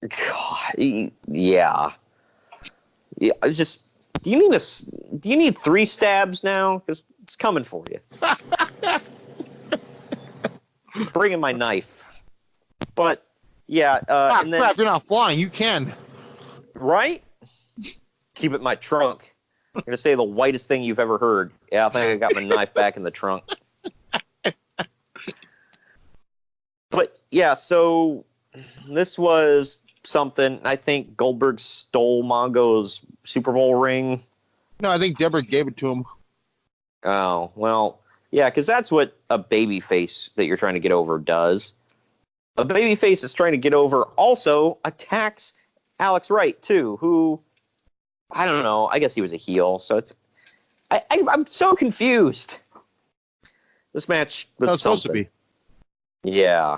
God, yeah. Just, do you need 3 stabs now? Because it's coming for you. Bringing my knife. But, yeah. And then, crap, you're not flying. You can. Right? Keep it in my trunk. I'm going to say the whitest thing you've ever heard. Yeah, I think I got my knife back in the trunk. But, yeah, so this was something. I think Goldberg stole Mongo's Super Bowl ring. No, I think Deborah gave it to him. Oh, well, yeah, because that's what a babyface that you're trying to get over does. A babyface is trying to get over also attacks Alex Wright, too, who, I don't know, I guess he was a heel, so it's... I'm so confused. This match was supposed to be. Yeah.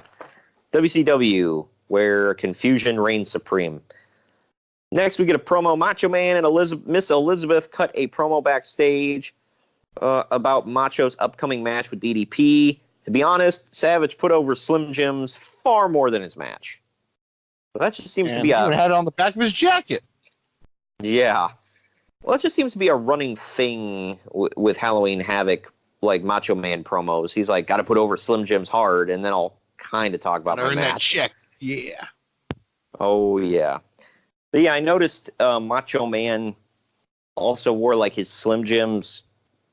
WCW, where confusion reigns supreme. Next, we get a promo. Macho Man and Miss Elizabeth cut a promo backstage about Macho's upcoming match with DDP. To be honest, Savage put over Slim Jim's far more than his match. But that just seems to be he had it on the back of his jacket. Yeah. Well, it just seems to be a running thing with Halloween Havoc, like Macho Man promos. He's like, got to put over Slim Jim's hard, and then I'll kind of talk about my match. Earn that check. Yeah. Oh, yeah. But yeah, I noticed Macho Man also wore like his Slim Jim's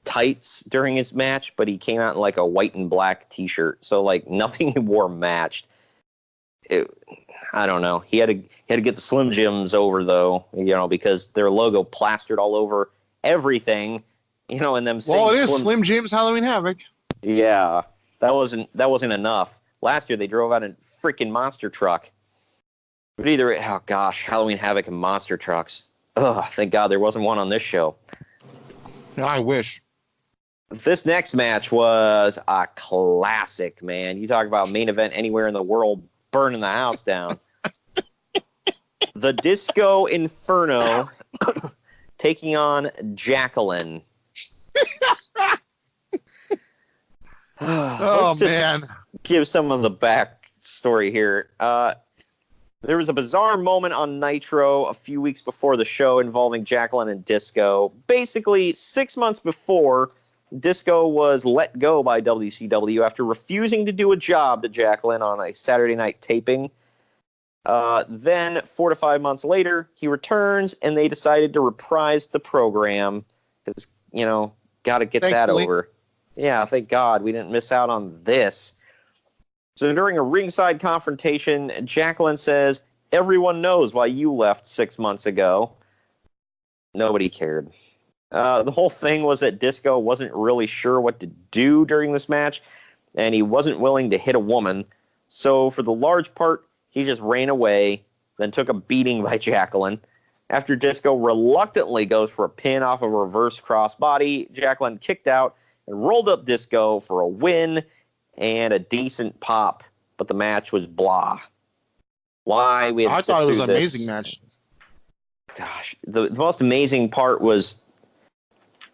tights during his match, but he came out in like a white and black t-shirt. So like nothing he wore matched. I don't know. He had to get the Slim Jims over though, because their logo plastered all over everything, and them. Well, it is Slim Jim's Halloween Havoc. Yeah, that wasn't enough. Last year they drove out a freaking monster truck. But Halloween Havoc and monster trucks. Ugh, thank God there wasn't one on this show. No, I wish. This next match was a classic, man. You talk about main event anywhere in the world, burning the house down. The Disco Inferno taking on Jacqueline. Oh, man. Give some of the backstory here. There was a bizarre moment on Nitro a few weeks before the show involving Jacqueline and Disco. Basically, 6 months before, Disco was let go by WCW after refusing to do a job to Jacqueline on a Saturday night taping. Then, 4 to 5 months later, he returns, and they decided to reprise the program because, got to get that over. Yeah, thank God we didn't miss out on this. So during a ringside confrontation, Jacqueline says, "Everyone knows why you left 6 months ago." Nobody cared. The whole thing was that Disco wasn't really sure what to do during this match, and he wasn't willing to hit a woman. So for the large part, he just ran away, then took a beating by Jacqueline. After Disco reluctantly goes for a pin off a reverse crossbody, Jacqueline kicked out and rolled up Disco for a win and a decent pop, but the match was blah. Why? I thought it was an amazing match. Gosh, the most amazing part was,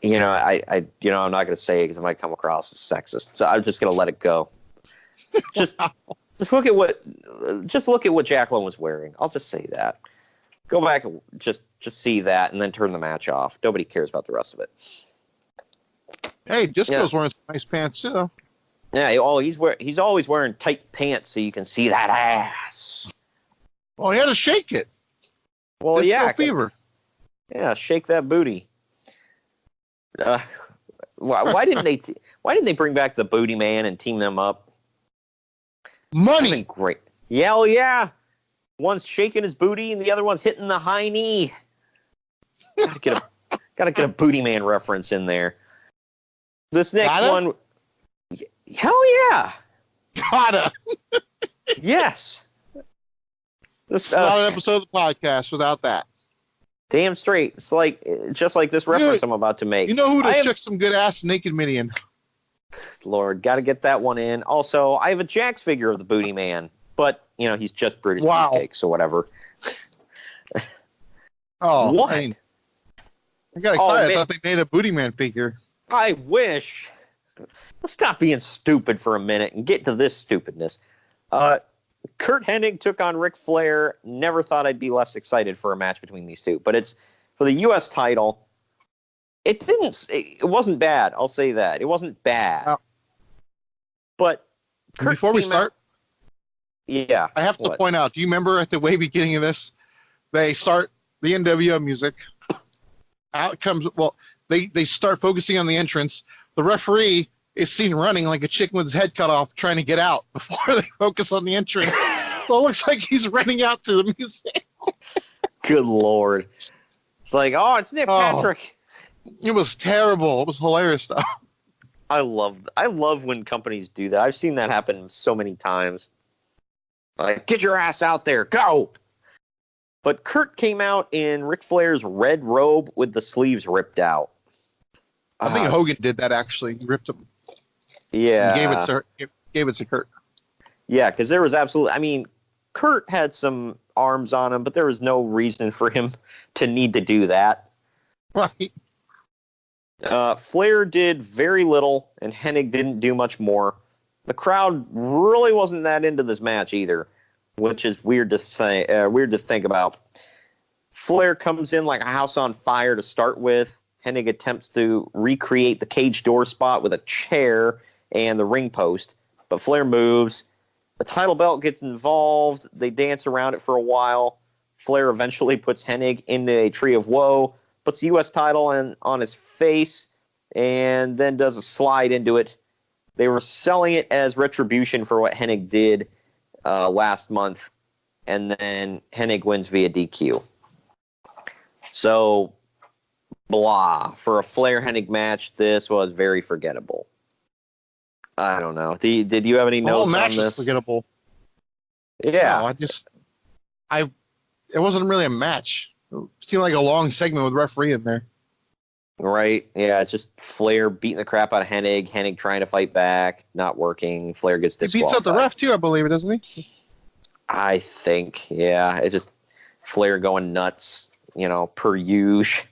I'm not going to say it because I might come across as sexist, so I'm just going to let it go. Just look at what Jacqueline was wearing. I'll just say that. Go back and just see that, and then turn the match off. Nobody cares about the rest of it. Hey, Disco's wearing some nice pants too, though. Yeah, he's always wearing tight pants so you can see that ass. Well, he had to shake it. Well, Disco fever. Yeah, shake that booty. Why didn't they bring back the Booty Man and team them up? Money. Great. Yeah. One's shaking his booty and the other one's hitting the high knee. Gotta get a Booty Man reference in there. This next one. Hell yeah. Gotta. Yes. This is not an episode of the podcast without that. Damn straight. It's just like this reference I'm about to make. You know who to check some good ass? Naked Minion. Lord, got to get that one in. Also, I have a Jax figure of the Booty Man, but he's just British Beefcake, so whatever. Oh, what? Man. I got excited. I thought they made a Booty Man figure. I wish. Let's stop being stupid for a minute and get to this stupidness. Kurt Hennig took on Ric Flair. Never thought I'd be less excited for a match between these two, but it's for the U.S. title. It wasn't bad. I'll say that. It wasn't bad. No. But before we start, I have to point out, do you remember at the way beginning of this, they start the NWO music. Out comes, they start focusing on the entrance. The referee is seen running like a chicken with his head cut off trying to get out before they focus on the entrance. So it looks like he's running out to the music. Good Lord. It's like, it's Nick Patrick. It was terrible. It was hilarious stuff. I love when companies do that. I've seen that happen so many times. Like, get your ass out there, go! But Kurt came out in Ric Flair's red robe with the sleeves ripped out. I think Hogan did that, actually. He ripped them. Yeah. He gave it to Kurt. Yeah, because there was absolutely... I mean, Kurt had some arms on him, but there was no reason for him to need to do that. Right. Flair did very little, and Hennig didn't do much more. The crowd really wasn't that into this match either, which is weird to say, weird to think about. Flair comes in like a house on fire to start with. Hennig attempts to recreate the cage door spot with a chair and the ring post, but Flair moves. The title belt gets involved. They dance around it for a while. Flair eventually puts Hennig into a tree of woe, puts the U.S. title on his face, and then does a slide into it. They were selling it as retribution for what Hennig did last month, and then Hennig wins via DQ. So, blah. For a Flair-Hennig match, this was very forgettable. I don't know. Did you have any notes on this? The whole match is forgettable. Yeah. No, it wasn't really a match. It seemed like a long segment with referee in there. Right. Yeah, just Flair beating the crap out of Hennig. Hennig trying to fight back, not working. Flair gets disqualified. He beats out the ref too, I believe, doesn't he? I think, yeah. It just Flair going nuts, per usual.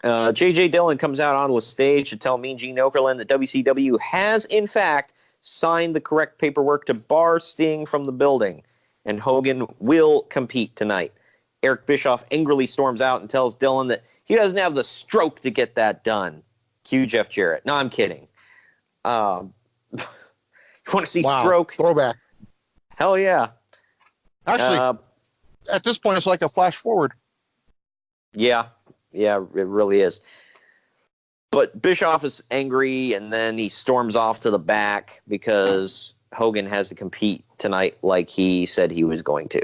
J.J. Dillon comes out onto the stage to tell Mean Gene Okerlund that WCW has, in fact, signed the correct paperwork to bar Sting from the building, and Hogan will compete tonight. Eric Bischoff angrily storms out and tells Dillon that he doesn't have the stroke to get that done. Cue Jeff Jarrett. No, I'm kidding. You want to see stroke? Throwback. Hell yeah. Actually, at this point, it's like a flash forward. Yeah. Yeah, it really is. But Bischoff is angry, and then he storms off to the back because Hogan has to compete tonight like he said he was going to.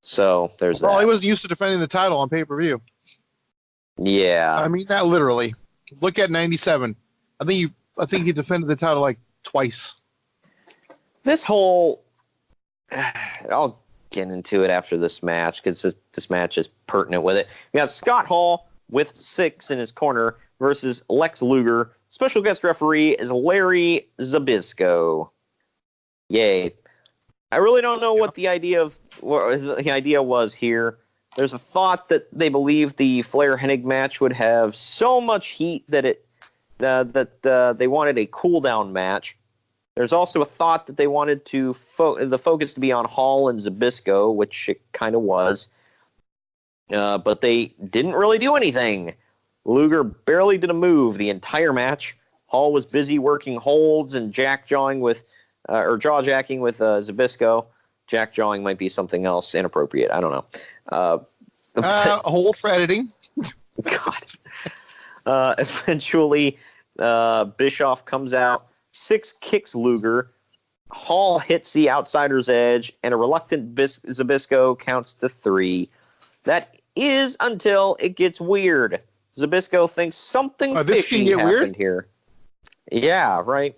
So there's that. Well, he wasn't used to defending the title on pay-per-view. Yeah. I mean, that literally. Look at 97. I think he defended the title like twice. This whole... I'll get into it after this match because this match is pertinent with it. We got Scott Hall with 6 in his corner versus Lex Luger. Special guest referee is Larry Zbyszko. Yay. I really don't know what the idea was here. There's a thought that they believe the Flair-Hennig match would have so much heat that they wanted a cool-down match. There's also a thought that they wanted the focus to be on Hall and Zbyszko, which it kind of was. But they didn't really do anything. Luger barely did a move the entire match. Hall was busy working holds and jaw-jacking with Zbyszko. Jack-jawing might be something else inappropriate. I don't know. A hold for editing. God. Eventually, Bischoff comes out. 6 kicks Luger. Hall hits the outsider's edge, and a reluctant Zbyszko counts to 3. That is until it gets weird. Zbyszko thinks something fishy happened here. Yeah, right.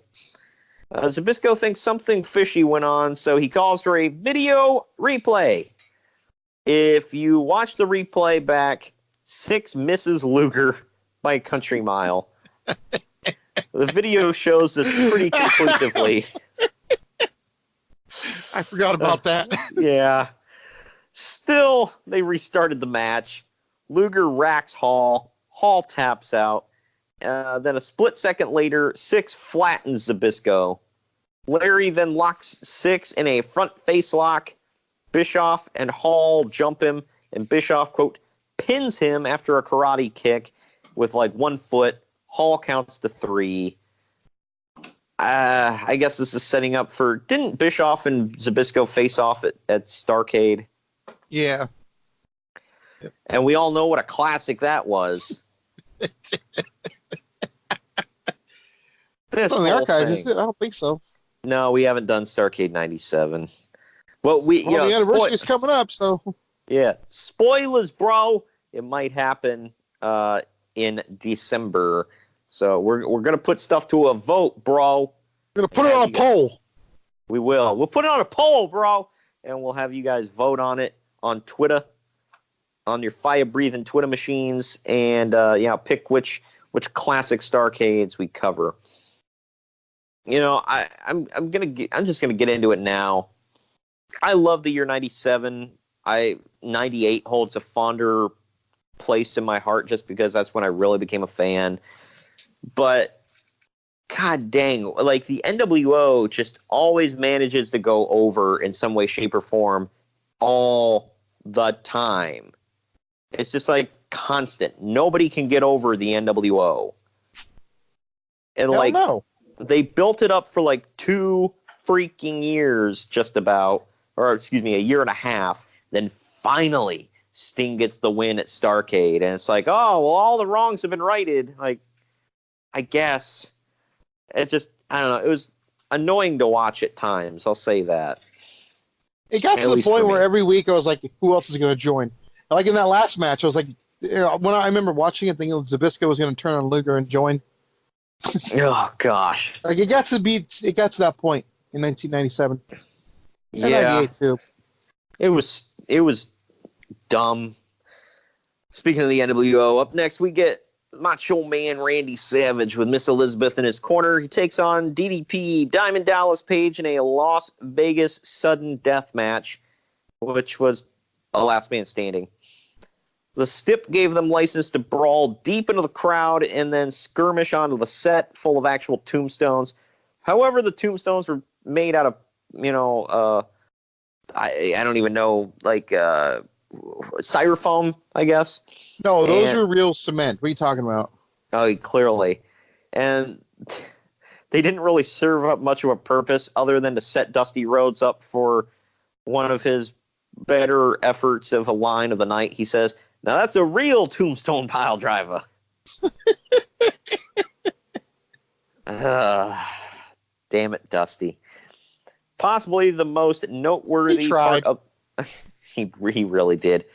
Zbyszko thinks something fishy went on, so he calls for a video replay. If you watch the replay back, 6 misses Luger by a country mile. The video shows this pretty conclusively. I forgot about that. Yeah. Still, they restarted the match. Luger racks Hall. Hall taps out. Then a split second later, 6 flattens Zbyszko. Larry then locks 6 in a front face lock. Bischoff and Hall jump him, and Bischoff, quote, pins him after a karate kick with like 1 foot. Hall counts to 3. I guess this is setting up for... Didn't Bischoff and Zbyszko face off at Starrcade? Yeah. And we all know what a classic that was. It's on the archives, is it? I don't think so. No, we haven't done Starrcade 97. Well, the anniversary is coming up, so... Yeah. Spoilers, bro. It might happen in December. So we're going to put stuff to a vote, bro. We're going to put it on a poll. We will. We'll put it on a poll, bro. And we'll have you guys vote on it on Twitter, on your fire-breathing Twitter machines, and pick which classic Starcades we cover. I'm just gonna get into it now. I love the year 97. 98 holds a fonder place in my heart just because that's when I really became a fan. But god dang, like the NWO just always manages to go over in some way, shape, or form all the time. It's just like constant. Nobody can get over the NWO. And they built it up for like 2 freaking years, just about, or excuse me, a year and a half. Then finally, Sting gets the win at Starrcade, and it's like, oh, well, all the wrongs have been righted. Like, I guess it just, I don't know. It was annoying to watch at times. I'll say that. It got to the point where every week I was like, who else is going to join? Like in that last match, I was like, when I remember watching it, thinking Zbyszko was going to turn on Luger and join. Oh gosh! Like it got to that point in 1997. Yeah, and 98 too. It was dumb. Speaking of the NWO, up next we get Macho Man Randy Savage with Miss Elizabeth in his corner. He takes on DDP, Diamond Dallas Page in a Las Vegas sudden death match, which was a last man standing. The Stip gave them license to brawl deep into the crowd and then skirmish onto the set full of actual tombstones. However, the tombstones were made out of, I don't even know, like styrofoam, I guess. No, those are real cement. What are you talking about? Oh, clearly. And they didn't really serve up much of a purpose other than to set Dusty Rhodes up for one of his better efforts of a line of the night. He says, now that's a real tombstone pile driver. Damn it, Dusty. Possibly the most noteworthy part of... he really did.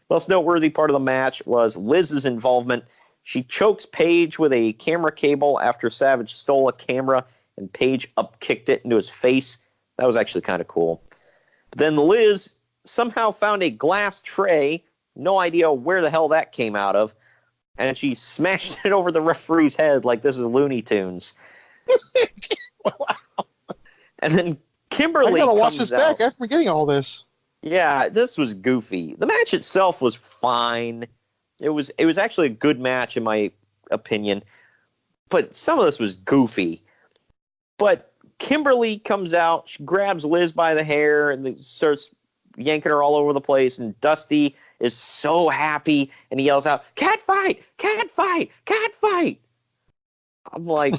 Most noteworthy part of the match was Liz's involvement. She chokes Paige with a camera cable after Savage stole a camera and Paige upkicked it into his face. That was actually kind of cool. But then Liz somehow found a glass tray. No idea where the hell that came out of. And she smashed it over the referee's head like this is Looney Tunes. Wow. And then Kimberly I gotta watch comes this back. I'm forgetting all this. Yeah, this was goofy. The match itself was fine. It was actually a good match in my opinion. But some of this was goofy. But Kimberly comes out, she grabs Liz by the hair and starts yanking her all over the place, and Dusty is so happy and he yells out, "Cat fight! Cat fight! Cat fight!" I'm like,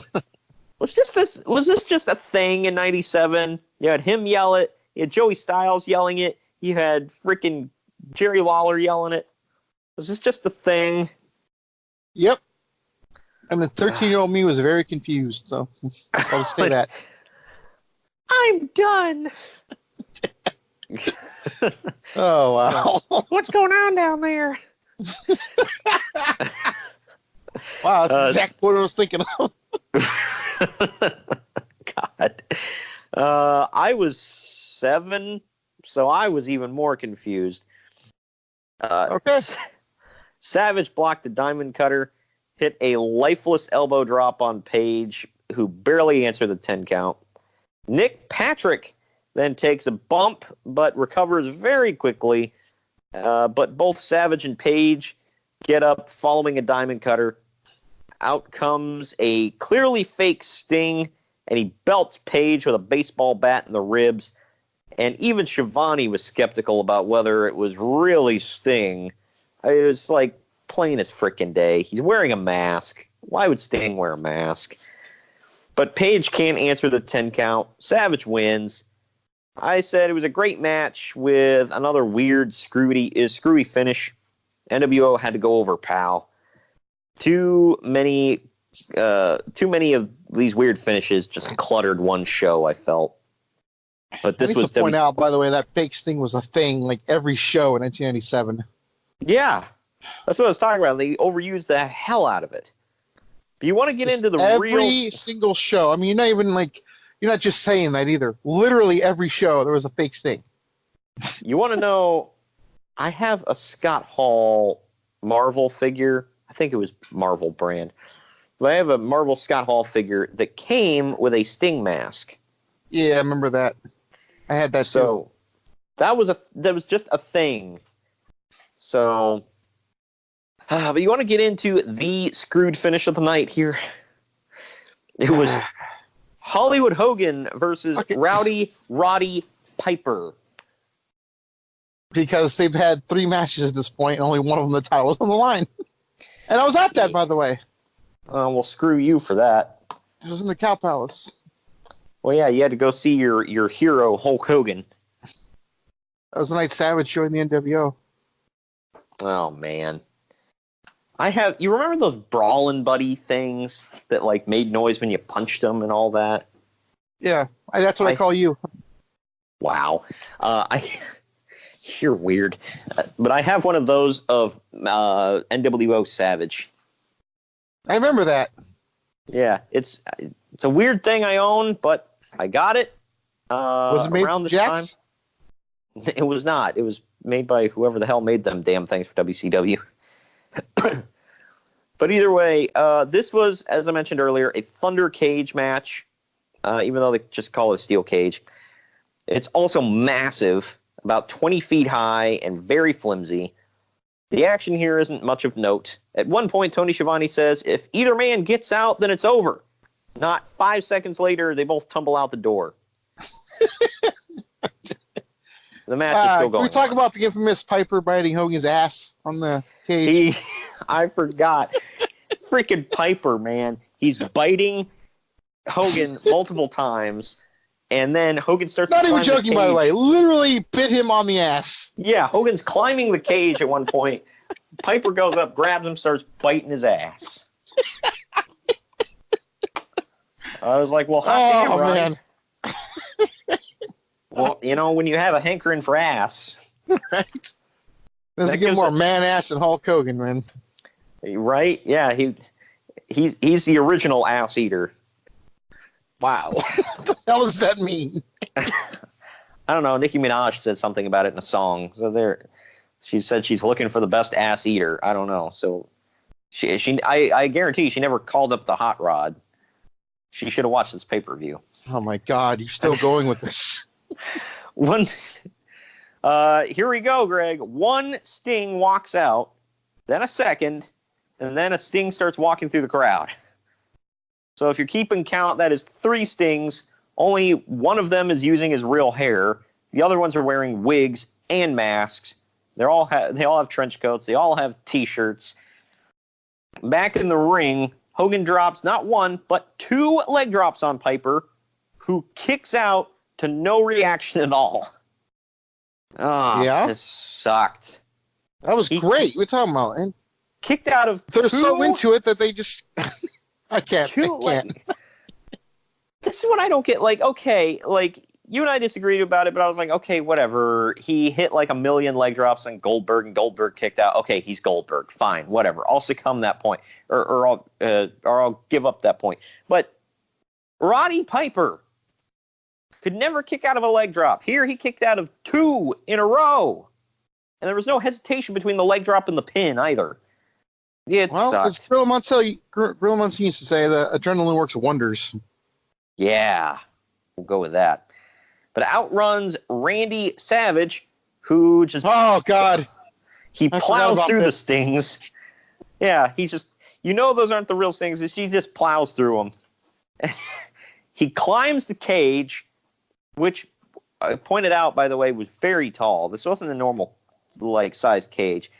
was this just a thing in 97? You had him yell it, you had Joey Styles yelling it, you had freaking Jerry Lawler yelling it. Was this just a thing? Yep. And the 13-year-old me was very confused, so I'll just say that. I'm done. Oh, wow. What's going on down there? Wow, that's exactly what I was thinking of. God. I was 7, so I was even more confused. Okay. Savage blocked the diamond cutter, hit a lifeless elbow drop on Paige, who barely answered the 10 count. Nick Patrick then takes a bump, but recovers very quickly. But both Savage and Paige get up following a diamond cutter. Out comes a clearly fake Sting, and he belts Paige with a baseball bat in the ribs. And even Shivani was skeptical about whether it was really Sting. It was like plain as frickin' day. He's wearing a mask. Why would Sting wear a mask? But Paige can't answer the 10 count. Savage wins. I said it was a great match with another weird screwy finish. NWO had to go over pal. Too many of these weird finishes just cluttered one show, I felt. But this was to point out, by the way, that fake Sting was a thing like every show in 1997. Yeah, that's what I was talking about. They overused the hell out of it. But you want to get into the every single show. I mean, you're not just saying that either. Literally every show there was a fake Sting. You want to know? I have a Scott Hall Marvel figure. I think it was Marvel brand. But I have a Marvel Scott Hall figure that came with a Sting mask. Yeah, I remember that. I had that too. That was just a thing. So, but you want to get into the screwed finish of the night here? It was Hollywood Hogan versus Rowdy Roddy Piper. Because they've had 3 matches at this point, and only one of them the title was on the line. And I was at that, by the way. Well, screw you for that. It was in the Cow Palace. Well, yeah, you had to go see your hero, Hulk Hogan. That was the night Savage joined the NWO. Oh, man. You remember those Brawlin' Buddy things that, like, made noise when you punched them and all that? Yeah, that's what I call you. Wow. You're weird. But I have one of those of NWO Savage. I remember that. Yeah, it's a weird thing I own, but I got it. Was it made around this Jax? time. It was not. It was made by whoever the hell made them damn things for WCW. But either way, this was, as I mentioned earlier, a Thunder Cage match, even though they just call it a steel cage. It's also massive, about 20 feet high and very flimsy. The action here isn't much of note. At one point, Tony Schiavone says, if either man gets out, then it's over. Not 5 seconds later, they both tumble out the door. The match is still going. Can we talk about the infamous Piper biting Hogan's ass on the cage? I forgot. Freaking Piper, man. He's biting Hogan multiple times, and then Hogan starts Not even joking, by the way. Literally bit him on the ass. Yeah, Hogan's climbing the cage at one point. Piper goes up, grabs him, starts biting his ass. I was like, well, hot damn, Ronnie. Man. Well, when you have a hankering for ass. Right? Doesn't get more man ass than Hulk Hogan, man. Right? Yeah, he's the original ass eater. Wow. What the hell does that mean? I don't know. Nicki Minaj said something about it in a song. So she said she's looking for the best ass eater. I don't know. So I guarantee she never called up the hot rod. She should have watched this pay-per-view. Oh my God, you're still going with this. Here we go, Greg. One Sting walks out, then a second, and then a Sting starts walking through the crowd. So if you're keeping count, that is 3 Stings. Only one of them is using his real hair. The other ones are wearing wigs and masks. They all have trench coats. They all have T-shirts. Back in the ring, Hogan drops not 1, but 2 leg drops on Piper, who kicks out to no reaction at all. Oh, yeah? This sucked. That was great. We're talking about, man. Kicked out of They're so into it that they just... I can't. This is what I don't get. Like, okay, like, you and I disagreed about it, but I was like, okay, whatever. He hit like 1 million leg drops on Goldberg, and Goldberg kicked out. Okay, he's Goldberg. Fine, whatever. I'll succumb that point, or I'll give up that point. But Roddy Piper could never kick out of a leg drop. Here, he kicked out of 2 in a row, and there was no hesitation between the leg drop and the pin either. As Gorilla Monsoon used to say, the adrenaline works wonders. Yeah, we'll go with that. But outruns Randy Savage, who just... Oh, God. He plows through the Stings. Yeah, he just... those aren't the real Stings. He just plows through them. He climbs the cage, which I pointed out, by the way, was very tall. This wasn't a normal, sized cage.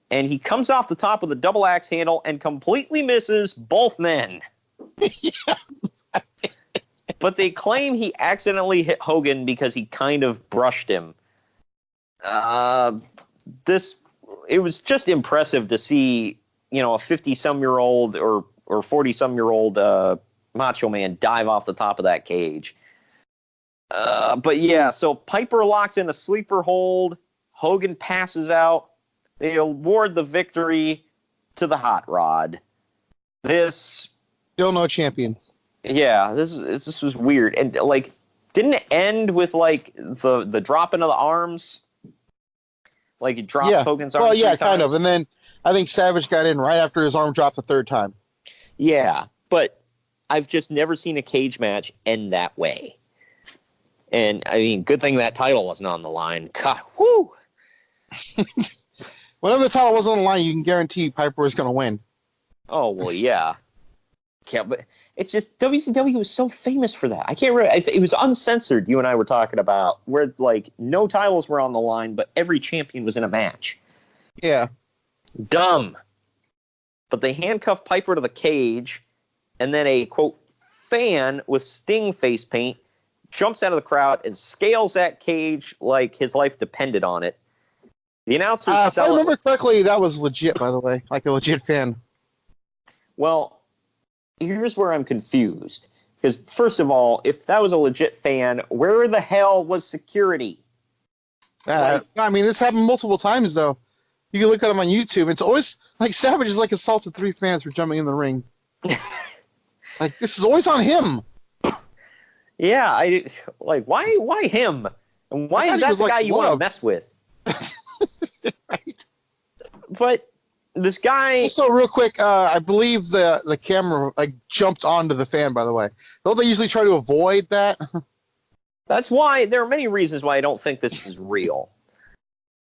And he comes off the top with a double axe handle and completely misses both men. Yeah. But they claim he accidentally hit Hogan because he kind of brushed him. It was just impressive to see, a 50-some-year-old or 40-some-year-old Macho Man dive off the top of that cage. But yeah, so Piper locks in a sleeper hold. Hogan passes out. They award the victory to the Hot Rod. This Still no champion. Yeah, this was weird. And, like, didn't it end with, like, the dropping of the arms? Like, he dropped Hogan's arm. Well, yeah, kind of. And then I think Savage got in right after his arm dropped the third time. Yeah, but I've just never seen a cage match end that way. And, I mean, good thing that title wasn't on the line. God, whoo! Whenever the title was on the line, you can guarantee Piper was going to win. Oh, well, yeah. Yeah, but it's just WCW was so famous for that. I can't remember. It was uncensored, you and I were talking about, where, like, no titles were on the line, but every champion was in a match. Yeah. Dumb. But they handcuffed Piper to the cage, and then a, quote, fan with Sting face paint jumps out of the crowd and scales that cage like his life depended on it. The announcers if I remember correctly, that was legit, by the way, like a legit fan. Well, here's where I'm confused. Because, first of all, if that was a legit fan, where the hell was security? I mean, this happened multiple times, though. You can look at them on YouTube. It's always, like, Savage is like assaulted 3 fans for jumping in the ring. Like, this is always on him. Yeah, why him? And why is that the guy you want to mess with? Right. But this guy... Also, real quick, I believe the camera, like, jumped onto the fan, by the way. Don't they usually try to avoid that? That's why, there are many reasons why I don't think this is real.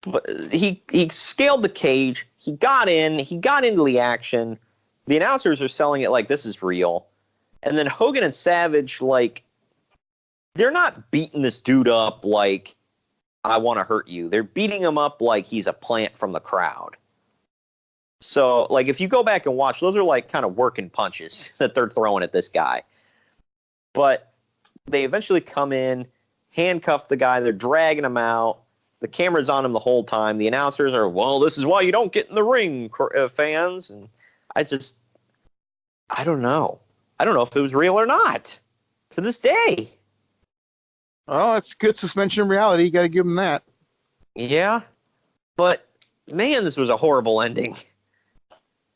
But he scaled the cage, he got into the action, the announcers are selling it like this is real, and then Hogan and Savage, like, they're not beating this dude up like, I want to hurt you. They're beating him up like he's a plant from the crowd. So, like, if you go back and watch, those are, like, kind of working punches that they're throwing at this guy. But they eventually come in, handcuff the guy, they're dragging him out. The camera's on him the whole time. The announcers are, well, this is why you don't get in the ring, fans. And I don't know. I don't know if it was real or not to this day. Well, it's good suspension of reality. You got to give him that. Yeah. But, man, this was a horrible ending.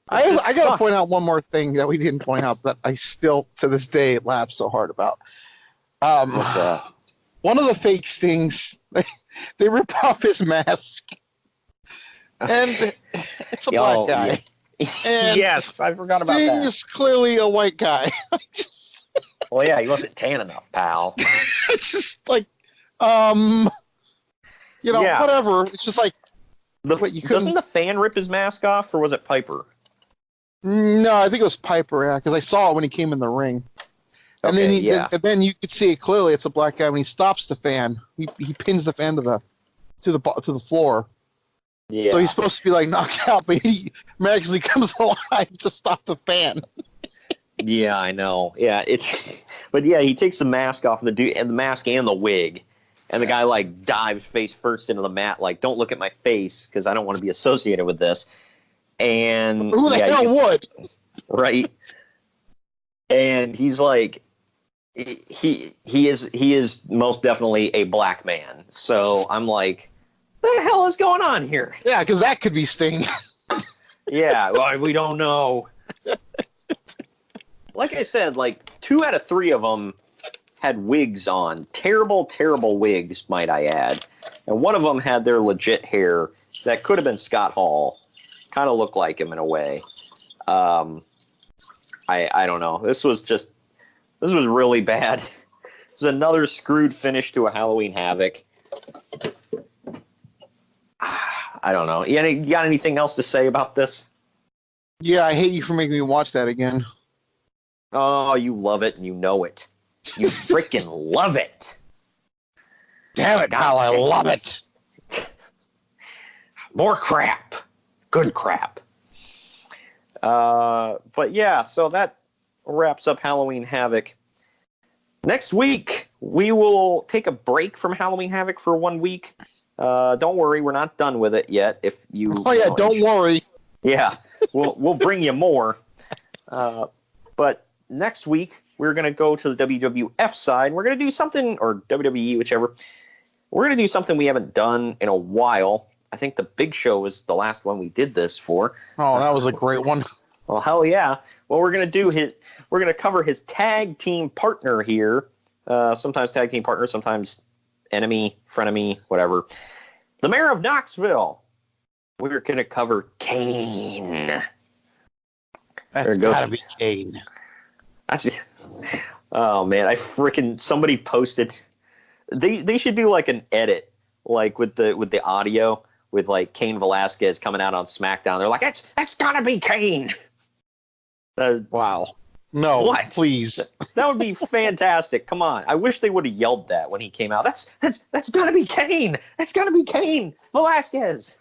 I got to point out one more thing that we didn't point out that I still, to this day, laugh so hard about. What's that? One of the fake Stings, they rip off his mask. And it's a black guy. Yeah. And yes, I forgot about that. Sting is clearly a white guy. Well, yeah, he wasn't tan enough, pal. It's just like, Yeah. whatever. It's just like, doesn't the fan rip his mask off, or was it Piper? No, I think it was Piper, yeah, because I saw it when he came in the ring. And then you could see it clearly. It's a black guy when he stops the fan. He pins the fan to the floor. Yeah. So he's supposed to be like knocked out, but he magically comes alive to stop the fan. Yeah, I know. Yeah, but yeah, he takes the mask off the dude, and the mask and the wig, and the guy like dives face first into the mat, like, don't look at my face because I don't want to be associated with this. And who the hell would? Right. And he's like, he is most definitely a black man. So I'm like, what the hell is going on here? Yeah, because that could be Sting. Yeah, well, we don't know. Like I said, like 2 out of 3 of them had wigs on. Terrible, terrible wigs, might I add. And one of them had their legit hair that could have been Scott Hall. Kind of looked like him in a way. I don't know. This was really bad. It was another screwed finish to a Halloween Havoc. I don't know. You got anything else to say about this? Yeah, I hate you for making me watch that again. Oh, you love it and you know it. You freaking love it. Damn it, pal, I love it. More crap. Good crap. But yeah, so that wraps up Halloween Havoc. Next week, we will take a break from Halloween Havoc for 1 week. Don't worry, we're not done with it yet. If you, don't worry. Yeah, we'll bring you more. But next week, we're going to go to the WWF side. We're going to do something, or WWE, whichever. We're going to do something we haven't done in a while. I think the Big Show was the last one we did this for. Oh, that was a great one. Well, hell yeah. Well, we're going to do we're going to cover his tag team partner here. Sometimes tag team partner, sometimes enemy, frenemy, whatever. The mayor of Knoxville. We're going to cover Kane. That's got to be Kane. Actually, oh, man. Somebody posted. They should do like an edit, like with the audio, with like Cain Velasquez coming out on SmackDown. They're like, that's got to be Kane. Wow. No, what? Please. That would be fantastic. Come on. I wish they would have yelled that when he came out. That's got to be Kane. That's got to be Cain Velasquez.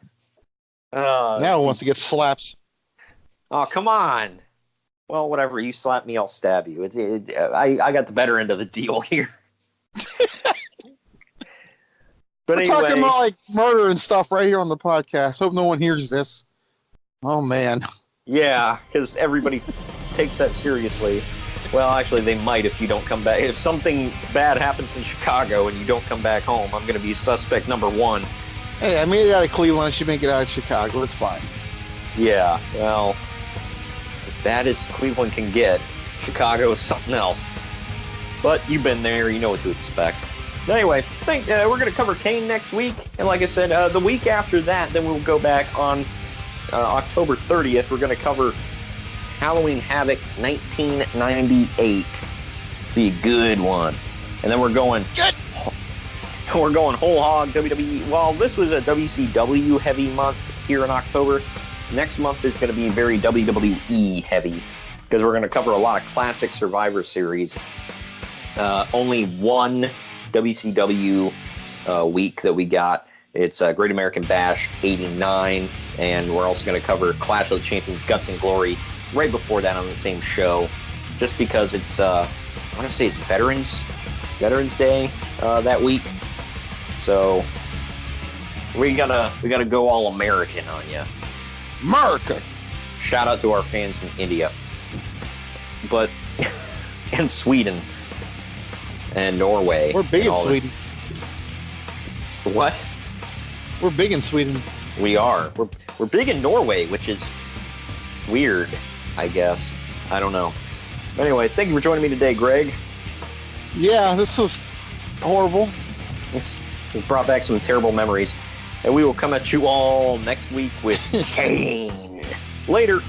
Now he wants to get slaps. Oh, come on. Well, whatever. You slap me, I'll stab you. I got the better end of the deal here. But We're talking about like murder and stuff right here on the podcast. Hope no one hears this. Oh, man. Yeah, because everybody takes that seriously. Well, actually, they might if you don't come back. If something bad happens in Chicago and you don't come back home, I'm going to be suspect number one. Hey, I made it out of Cleveland. I should make it out of Chicago. It's fine. Yeah, well, as bad as Cleveland can get, Chicago is something else. But you've been there. You know what to expect. Anyway, we're going to cover Kane next week. And like I said, the week after that, then we'll go back on October 30th. We're going to cover Halloween Havoc 1998. Be a good one. And then we're going whole hog WWE. Well, this was a WCW heavy month here in October. Next month is going to be very WWE heavy because we're going to cover a lot of classic Survivor Series. Only one WCW week that we got. It's Great American Bash 89, and we're also going to cover Clash of the Champions Guts and Glory right before that on the same show, just because it's I want to say it's Veterans Day that week. So we gotta go all American on you. America. Shout out to our fans in India, but and Sweden and Norway. We're big in Sweden. What? We're big in Sweden. We are. We're big in Norway, which is weird, I guess. I don't know. But anyway, thank you for joining me today, Greg. Yeah, this was horrible. It brought back some terrible memories. And we will come at you all next week with Kane. Later.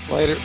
Later.